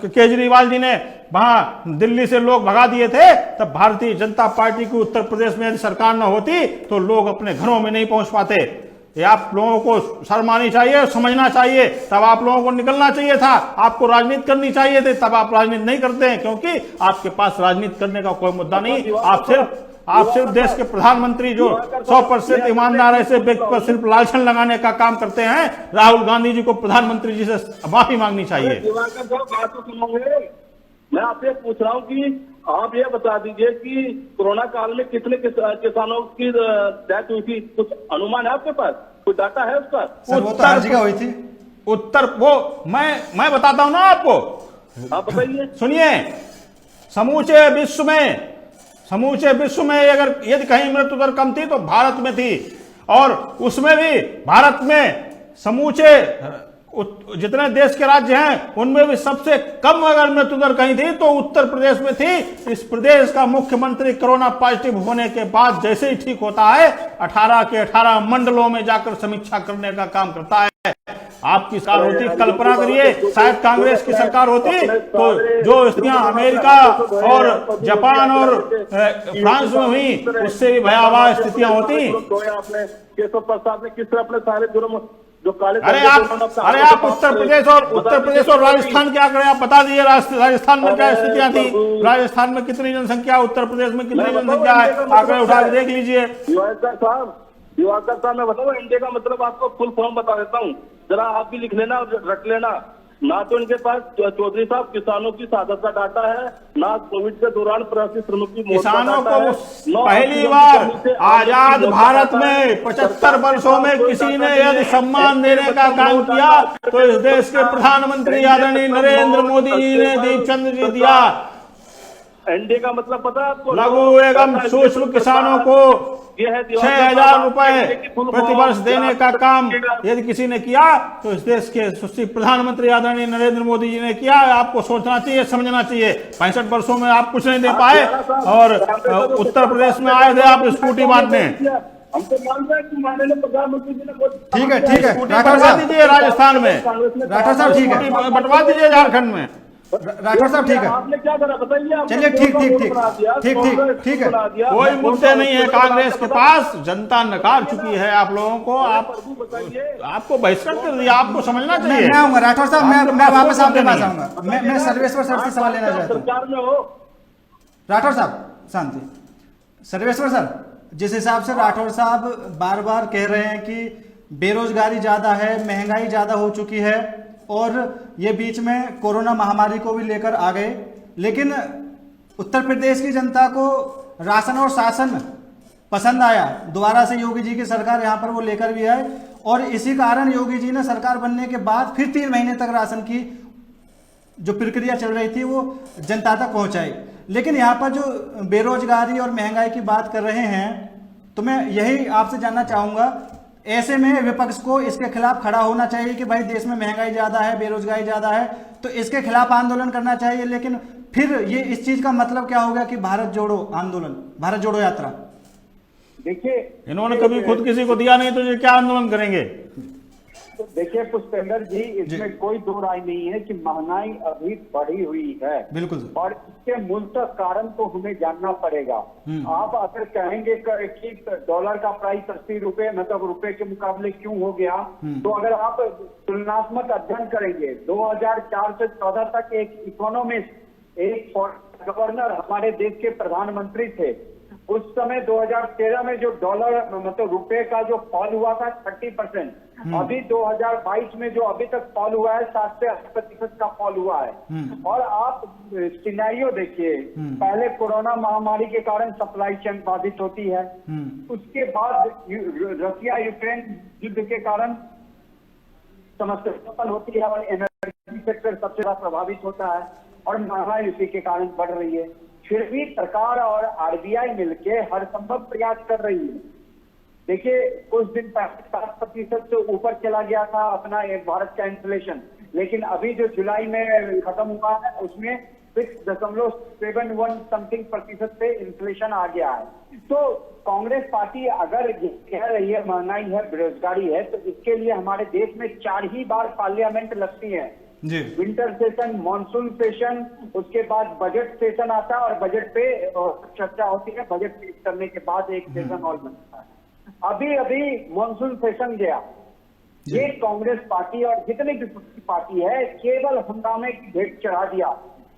केजरीवाल जी ने वहां दिल्ली से लोग भगा दिए थे। तब भारतीय जनता पार्टी की उत्तर प्रदेश में यदि सरकार न होती तो लोग अपने घरों में नहीं पहुंच पाते। ये आप लोगों को शर्म आनी चाहिए, समझना चाहिए। तब आप लोगों को निकलना चाहिए था, आपको राजनीति करनी चाहिए थी। तब आप राजनीति नहीं करते हैं क्योंकि आपके पास राजनीति करने का कोई मुद्दा नहीं। आप सिर्फ देश के प्रधानमंत्री जो 100% ईमानदार ऐसे व्यक्ति पर सिर्फ लालछन लगाने का काम करते हैं। राहुल गांधी जी को प्रधानमंत्री जी से माफी मांगनी चाहिए। मैं आपसे पूछ रहा हूँ कि आप ये बता दीजिए कि कोरोना काल में कितने किसानों की डेथ हुई थी, कुछ अनुमान है आपके पास, कोई डाटा है उसका? उत्तर हुई थी उत्तर वो मैं बताता हूं ना आपको, आप बताइए। सुनिए, समूचे विश्व में अगर यदि कहीं मृत्यु दर कम थी तो भारत में थी और उसमें भी भारत में समूचे जितने देश के राज्य हैं उनमें भी सबसे कम अगर मृत्यु दर कहीं थी तो उत्तर प्रदेश में थी। इस प्रदेश का मुख्यमंत्री कोरोना पॉजिटिव होने के बाद जैसे ही ठीक होता है 18 के 18 मंडलों में जाकर समीक्षा करने का काम करता है। आपकी सरकार होती, कल्पना करिए शायद कांग्रेस की सरकार होती तो जो स्थितियां अमेरिका और जापान और फ्रांस में हुई उससे भी भयावह स्थितियां होती। केशव प्रसाद ने किस तरह अपने सारे जुर्म जो काले अरे आप उत्तर प्रदेश और राजस्थान क्या करें? आप बता दीजिए राजस्थान में क्या स्थितियां थी, राजस्थान में कितनी जनसंख्या, उत्तर प्रदेश में कितनी जनसंख्या है, आंकड़े उठा के देख लीजिए। दिवाकर साहब मैं बताऊँ एनडीए का मतलब आपको फुल फॉर्म बता देता हूँ, जरा आप भी लिख लेना और रट लेना। ना तो इनके पास चौधरी साहब किसानों की शहादत का डाटा है, ना कोविड के दौरान प्रवासी श्रमिक की मौत का किसानों डाटा है। को पहली बार आजाद भारत में 75 वर्षों में किसी ने यदि सम्मान देने का काम किया तो इस देश के प्रधानमंत्री आदरणीय नरेंद्र मोदी जी ने दीपचंद जी दिया। एनडीए का मतलब पता है आपको? लघु एवं सूक्ष्म किसानों को 6,000 रुपए प्रतिवर्ष देने का काम यदि किसी ने किया तो इस देश के सुशील प्रधानमंत्री आदरणीय नरेंद्र मोदी जी ने किया। आपको सोचना चाहिए, समझना चाहिए। 65 वर्षों में आप कुछ नहीं दे पाए और उत्तर प्रदेश में आए थे आप स्कूटी बांटने। हमको मानते हैं कि माननीय प्रधानमंत्री जी ने ठीक है बंटवा दीजिए राजस्थान में, राठौर साहब ठीक है, बंटवा दीजिए झारखंड में। राठौर साहब ठीक है, आपने क्या करा बताइए? चलिए ठीक है। कोई मुद्दे नहीं है कांग्रेस के पास, जनता नकार चुकी है आप लोगों को। आपको बहिष्कृत कर दिया, आपको समझना चाहिए। मैं आऊंगा राठौर साहब, मैं वापस आपके पास आऊंगा। मैं सर्वेश्वर सर से सवाल लेना चाहता हूँ। राठौर साहब शांति। सर्वेश्वर सर, जिस हिसाब से राठौर साहब बार बार कह रहे हैं कि बेरोजगारी ज्यादा है, महंगाई ज्यादा हो चुकी है और ये बीच में कोरोना महामारी को भी लेकर आ गए, लेकिन उत्तर प्रदेश की जनता को राशन और शासन पसंद आया। दोबारा से योगी जी की सरकार यहाँ पर वो लेकर भी आए और इसी कारण योगी जी ने सरकार बनने के बाद फिर 3 महीने तक राशन की जो प्रक्रिया चल रही थी वो जनता तक पहुंचाई। लेकिन यहाँ पर जो बेरोजगारी और महंगाई की बात कर रहे हैं तो मैं यही आपसे जानना चाहूंगा, ऐसे में विपक्ष को इसके खिलाफ खड़ा होना चाहिए कि भाई देश में महंगाई ज्यादा है, बेरोजगारी ज्यादा है, तो इसके खिलाफ आंदोलन करना चाहिए। लेकिन फिर ये इस चीज का मतलब क्या होगा कि भारत जोड़ो आंदोलन, भारत जोड़ो यात्रा। देखिए, इन्होंने कभी खुद किसी को दिया नहीं तो ये क्या आंदोलन करेंगे? तो देखिए पुष्पेंद्र जी, इसमें कोई दो राय नहीं है कि महंगाई अभी बढ़ी हुई है। बिल्कुल। और इसके मूलतः कारण तो हमें जानना पड़ेगा। आप अगर कहेंगे कि डॉलर का प्राइस 80 रुपए मतलब रुपए के मुकाबले क्यों हो गया, तो अगर आप तुलनात्मक अध्ययन करेंगे 2004 से 14 तक एक इकोनॉमिस्ट, एक गवर्नर हमारे देश के प्रधानमंत्री थे, उस समय 2013 में जो डॉलर मतलब रुपए का जो फॉल हुआ था 30%, अभी 2022 में जो अभी तक फॉल हुआ है 7 से 8% का फॉल हुआ है। और आप सिनेरियो देखिए, पहले कोरोना महामारी के कारण सप्लाई चेन बाधित होती है, उसके बाद रशिया यूक्रेन युद्ध के कारण समस्या होती है और एनर्जी सेक्टर सबसे ज्यादा प्रभावित होता है। और महंगाई उसी के कारण बढ़ रही है। फिर भी सरकार और आरबीआई मिलके हर संभव प्रयास कर रही है। देखिए, कुछ दिन पहले 7% से ऊपर चला गया था अपना भारत का इन्फ्लेशन, लेकिन अभी जो जुलाई में खत्म हुआ है उसमें 6.71 समथिंग प्रतिशत पे इन्फ्लेशन आ गया है। तो कांग्रेस पार्टी अगर कह रही है महंगाई है, बेरोजगारी है, तो इसके लिए हमारे देश में 4 ही बार पार्लियामेंट लगती है जी। विंटर सेशन, मॉनसून सेशन, उसके बाद बजट सेशन आता है और बजट पे चर्चा होती है। बजट पेश करने के बाद एक सेशन और बनता है। अभी अभी मॉनसून सेशन गया, ये कांग्रेस पार्टी और जितनी भी पार्टी है केवल हंगामे की भेंट चढ़ा दिया।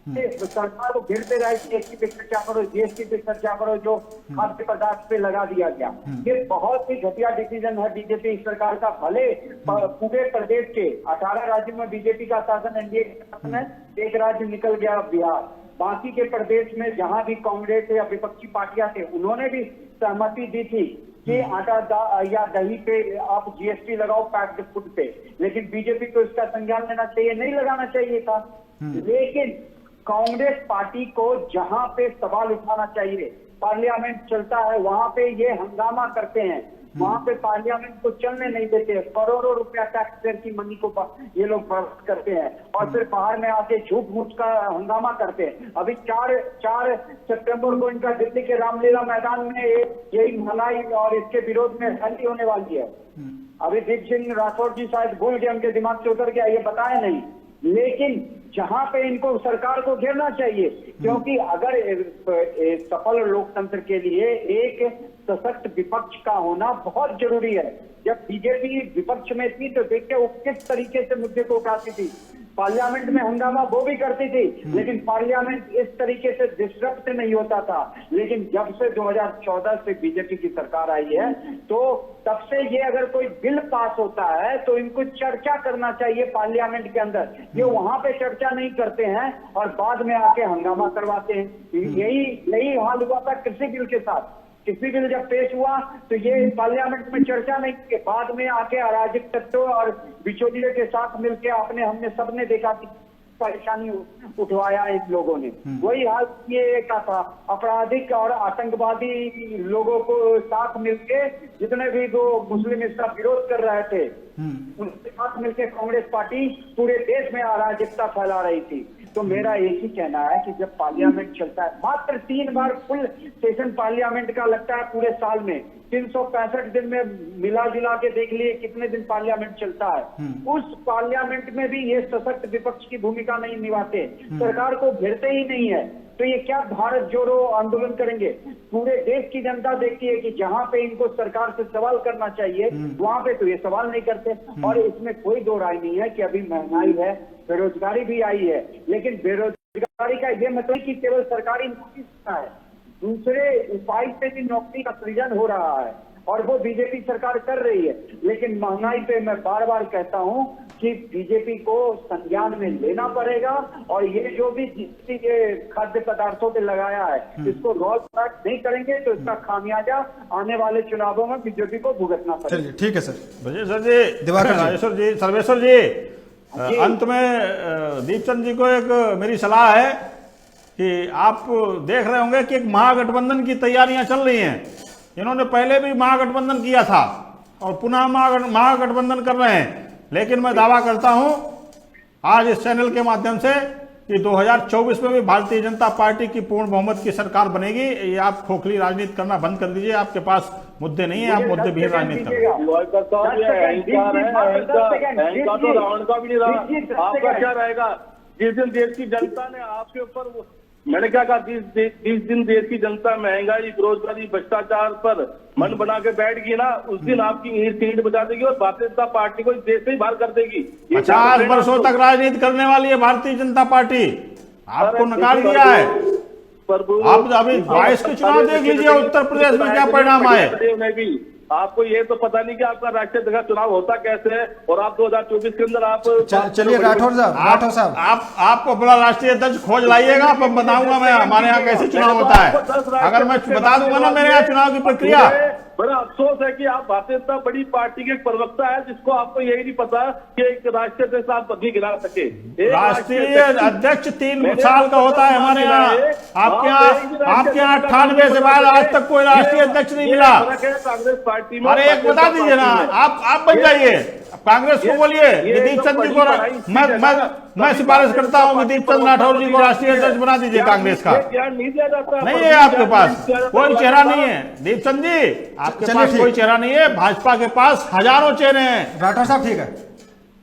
सरकार को घेरते रहे, जीएसटी पे चर्चा करो, जीएसटी पे चर्चा करो, जो खाद्य पदार्थ पे लगा दिया गया। ये बहुत ही घटिया डिसीजन है बीजेपी सरकार का। भले पूरे प्रदेश के 18 राज्यों में बीजेपी का शासन, एनडीए का शासन है, एक राज्य निकल गया बिहार, बाकी के प्रदेश में जहां भी कांग्रेस या विपक्षी पार्टियां थे उन्होंने भी सहमति दी थी कि आटा या दही पे आप जीएसटी लगाओ पैक्ड फूड पे, लेकिन बीजेपी को इसका संज्ञान लेना चाहिए, नहीं लगाना चाहिए था। लेकिन कांग्रेस पार्टी को जहां पे सवाल उठाना चाहिए, पार्लियामेंट चलता है वहां पे ये हंगामा करते हैं, वहां पे पार्लियामेंट को चलने नहीं देते, करोड़ों रुपया टैक्स पेयर की मनी को ये लोग बर्बाद करते हैं और फिर बाहर में आके झूठ मूठ का हंगामा करते हैं। अभी 4 सितंबर को इनका दिल्ली के रामलीला मैदान में यही महंगाई और इसके विरोध में रैली होने वाली है। अभी दीप सिंह राठौर जी शायद भूल गए, उनके दिमाग से उतर गया, ये बताया नहीं। लेकिन जहां पे इनको सरकार को घेरना चाहिए, क्योंकि अगर सफल लोकतंत्र के लिए एक सशक्त विपक्ष का होना बहुत जरूरी है। जब बीजेपी विपक्ष में थी तो देखते वो किस तरीके से मुद्दे को उठाती थी, पार्लियामेंट में हंगामा वो भी करती थी, लेकिन पार्लियामेंट इस तरीके से डिस्टर्ब नहीं होता था। लेकिन जब से 2014 से बीजेपी की सरकार आई है तो तब से ये अगर कोई बिल पास होता है तो इनको चर्चा करना चाहिए पार्लियामेंट के अंदर। ये वहां पे चर्चा नहीं करते हैं और बाद में आके हंगामा करवाते हैं। यही हाल हुआ था कृषि बिल के साथ। कृषि बिल जब पेश हुआ तो ये पार्लियामेंट में चर्चा नहीं की, बाद में आके अराजक तत्वों और बिचौलियों के साथ मिलकर हमने सबने देखा कि परेशानी उठवाया इन लोगों ने। वही हाल ये का था, आपराधिक और आतंकवादी लोगों को साथ मिलके जितने भी वो मुस्लिम इसका विरोध कर रहे थे उनके साथ मिलकर कांग्रेस पार्टी पूरे देश में अराजकता फैला रही थी। तो मेरा एक ही कहना है कि जब पार्लियामेंट चलता है, मात्र 3 बार फुल सेशन पार्लियामेंट का लगता है पूरे साल में, 365 दिन में मिला जुला के देख लिए कितने दिन पार्लियामेंट चलता है। उस पार्लियामेंट में भी ये सशक्त विपक्ष की भूमिका नहीं निभाते, सरकार को घेरते ही नहीं है। तो ये क्या भारत जोड़ो आंदोलन करेंगे? पूरे देश की जनता देखती है कि जहां पे इनको सरकार से सवाल करना चाहिए वहां पे तो ये सवाल नहीं करते। और इसमें कोई दो राय नहीं है कि अभी महंगाई है, बेरोजगारी भी आई है, लेकिन बेरोजगारी का ये मतलब कि केवल सरकारी नौकरी है, दूसरे उपाय से भी नौकरी का सृजन हो रहा है और वो बीजेपी सरकार कर रही है। लेकिन महंगाई पे मैं बार बार कहता हूं कि बीजेपी को संज्ञान में लेना पड़ेगा और ये जो भी जीएसटी के खाद्य पदार्थों पे लगाया है इसको रोल बैक नहीं करेंगे तो इसका खामियाजा आने वाले चुनावों में बीजेपी को भुगतना पड़ेगा। चलिए ठीक है सर। ब्रजेश्वर जी, राजेश्वर जी, सर्वेश्वर जी, अंत में दीपचंद जी को एक मेरी सलाह है कि आप देख रहे होंगे कि एक महागठबंधन की तैयारियां चल रही हैं। इन्होंने पहले भी महागठबंधन किया था और पुनः महागठबंधन कर रहे हैं, लेकिन मैं दावा करता हूं आज इस चैनल के माध्यम से कि 2024 में भी भारतीय जनता पार्टी की पूर्ण बहुमत की सरकार बनेगी। ये आप खोखली राजनीति करना बंद कर दीजिए, आपके पास मुद्दे नहीं है, आप मुद्दे भी राजनीति कर। तो रावण का भी नहीं रहा, आपका क्या रहेगा? जिस दिन देश की जनता ने आपके ऊपर, मैंने क्या कहा, 20 दिन देश की जनता महंगाई, बेरोजगारी, भ्रष्टाचार पर मन बना के बैठ गई ना, उस दिन आपकी ईंट बजा देगी और भारतीय जनता पार्टी को इस देश से ही बाहर कर देगी। 50 वर्षों तक राजनीति करने वाली है भारतीय जनता पार्टी, आपको नकार दिया है। आप अभी 22 के चुनाव देख लीजिए उत्तर प्रदेश में क्या परिणाम आए। आपको ये तो पता नहीं कि आपका राष्ट्रीय चुनाव होता कैसे है और आप 2024 के अंदर आप चलिए राठौर साहब आप अपना राष्ट्रीय अध्यक्ष खोज लाइएगा, आप बताऊंगा मैं हमारे यहाँ कैसे चुनाव होता है। अगर मैं बता दूंगा ना मेरे यहाँ चुनाव की प्रक्रिया बड़ा अफसोस है कि आप भारतीय जनता बड़ी पार्टी के एक प्रवक्ता है जिसको आपको यही नहीं पता कि एक राष्ट्रीय अध्यक्ष आप कभी गिरा सके। राष्ट्रीय अध्यक्ष 3 साल का होता है हमारे यहाँ। आपके यहाँ 98 से बाद आज तक कोई राष्ट्रीय अध्यक्ष नहीं मिला। कांग्रेस पार्टी में अरे एक बता दीजिए ना, आप बन जाइए, कांग्रेस को बोलिए विदीप चंद जी को, मैं सिफारिश करता हूँ विदीप चंद राठौर जी को राष्ट्रीय अध्यक्ष बना दीजिए कांग्रेस का। नहीं है आपके पास कोई चेहरा नहीं है दीप चंद जी, आपके पास कोई चेहरा नहीं है। भाजपा के पास हजारों चेहरे हैं। राठौर साहब ठीक है,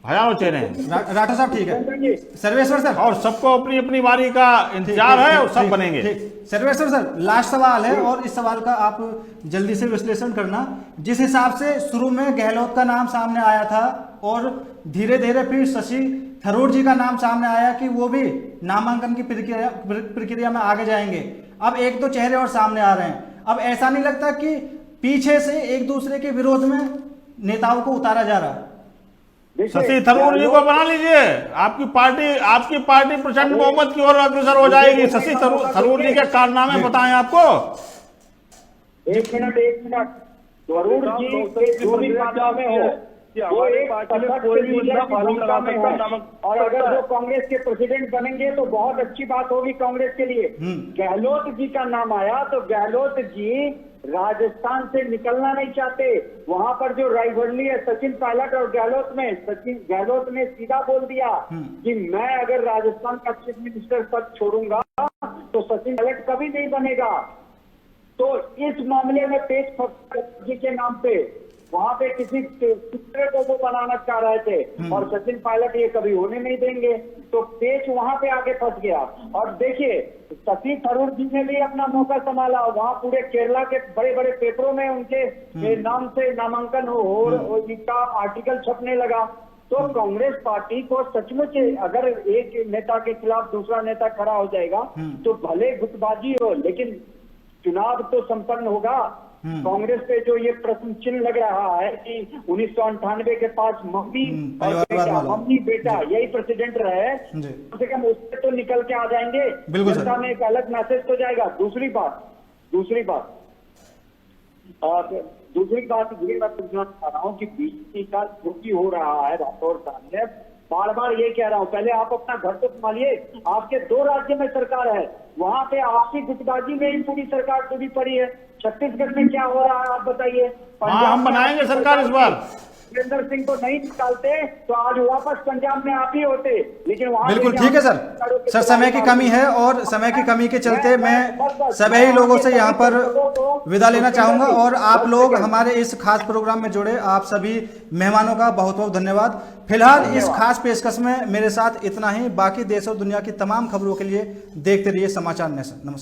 हजारों चेहरे हैं। राठौर साहब ठीक है। सर्वेश्वर सर, और सबको अपनी अपनी बारी का इंतजार है और सब बनेंगे। सर्वेश्वर सर, लास्ट सवाल है और इस सवाल का आप जल्दी से विश्लेषण करना। जिस हिसाब से शुरू में गहलोत का नाम सामने आया था और धीरे धीरे फिर शशि थरूर जी का नाम सामने आया कि वो भी नामांकन की प्रक्रिया में आगे जाएंगे, अब 1-2 चेहरे और सामने आ रहे हैं। अब ऐसा नहीं लगता कि पीछे से एक दूसरे के विरोध में नेताओं को उतारा जा रहा है? शशि थरूर जी को बना लीजिए, आपकी पार्टी प्रचंड बहुमत की ओर अग्रसर हो जाएगी। शशि थरूर जी के कारनामे बताएं आपको। एक मिनट थरूर जी के जो भी कारनामे हो वो एक भूमिका में है, और अगर जो कांग्रेस के प्रेसिडेंट बनेंगे तो बहुत अच्छी बात होगी कांग्रेस के लिए। गहलोत जी का नाम आया तो गहलोत जी राजस्थान से निकलना नहीं चाहते। वहां पर जो राइवलरी है सचिन पायलट और गहलोत में, गहलोत ने सीधा बोल दिया कि मैं अगर राजस्थान का चीफ मिनिस्टर पद छोड़ूंगा तो सचिन पायलट कभी नहीं बनेगा। तो इस मामले में पेच जी के नाम पे वहां पे किसी दूसरे को वो बनाना चाह रहे थे और सचिन पायलट ये कभी होने नहीं देंगे, तो पेच वहां पे आगे फंस गया। और देखिए शशि थरूर जी ने भी अपना मौका संभाला, वहां पूरे केरला के बड़े बड़े पेपरों में उनके नाम से नामांकन हो जिसका आर्टिकल छपने लगा। तो कांग्रेस पार्टी को सचमुच अगर एक नेता के खिलाफ दूसरा नेता खड़ा हो जाएगा तो भले गुटबाजी हो लेकिन चुनाव तो संपन्न होगा। कांग्रेस पे जो ये प्रश्न चिन्ह लग रहा है कि 1998 के पास मम्मी बेटा यही प्रेसिडेंट रहे, कम से कम उससे तो निकल के आ जाएंगे, जनता में एक अलग मैसेज तो जाएगा। दूसरी बात ये मैं पूछना चाह रहा हूँ कि बीजेपी का जो भी हो रहा है, राठौर साहब ने बार बार ये कह रहा हूँ, पहले आप अपना घर तो संभालिए। आपके 2 राज्य में सरकार है, वहां पे आपसी गुटबाजी में ही पूरी सरकार डूबी पड़ी है। छत्तीसगढ़ में क्या हो रहा है आप बताइए। हम बनाएंगे सरकार इस बार। वीरेंद्र सिंह को नहीं निकालते तो आज वापस पंजाब में आप ही होते, लेकिन वहां बिल्कुल ठीक है सर, समय की कमी है और समय की कमी के चलते मैं सभी लोगों से यहाँ पर विदा लेना चाहूंगा और आप लोग हमारे इस खास प्रोग्राम में जुड़े आप सभी मेहमानों का बहुत बहुत धन्यवाद। फिलहाल इस खास पेशकश में मेरे साथ इतना ही। बाकी देश और दुनिया की तमाम खबरों के लिए देखते रहिए समाचार नेशन। नमस्कार।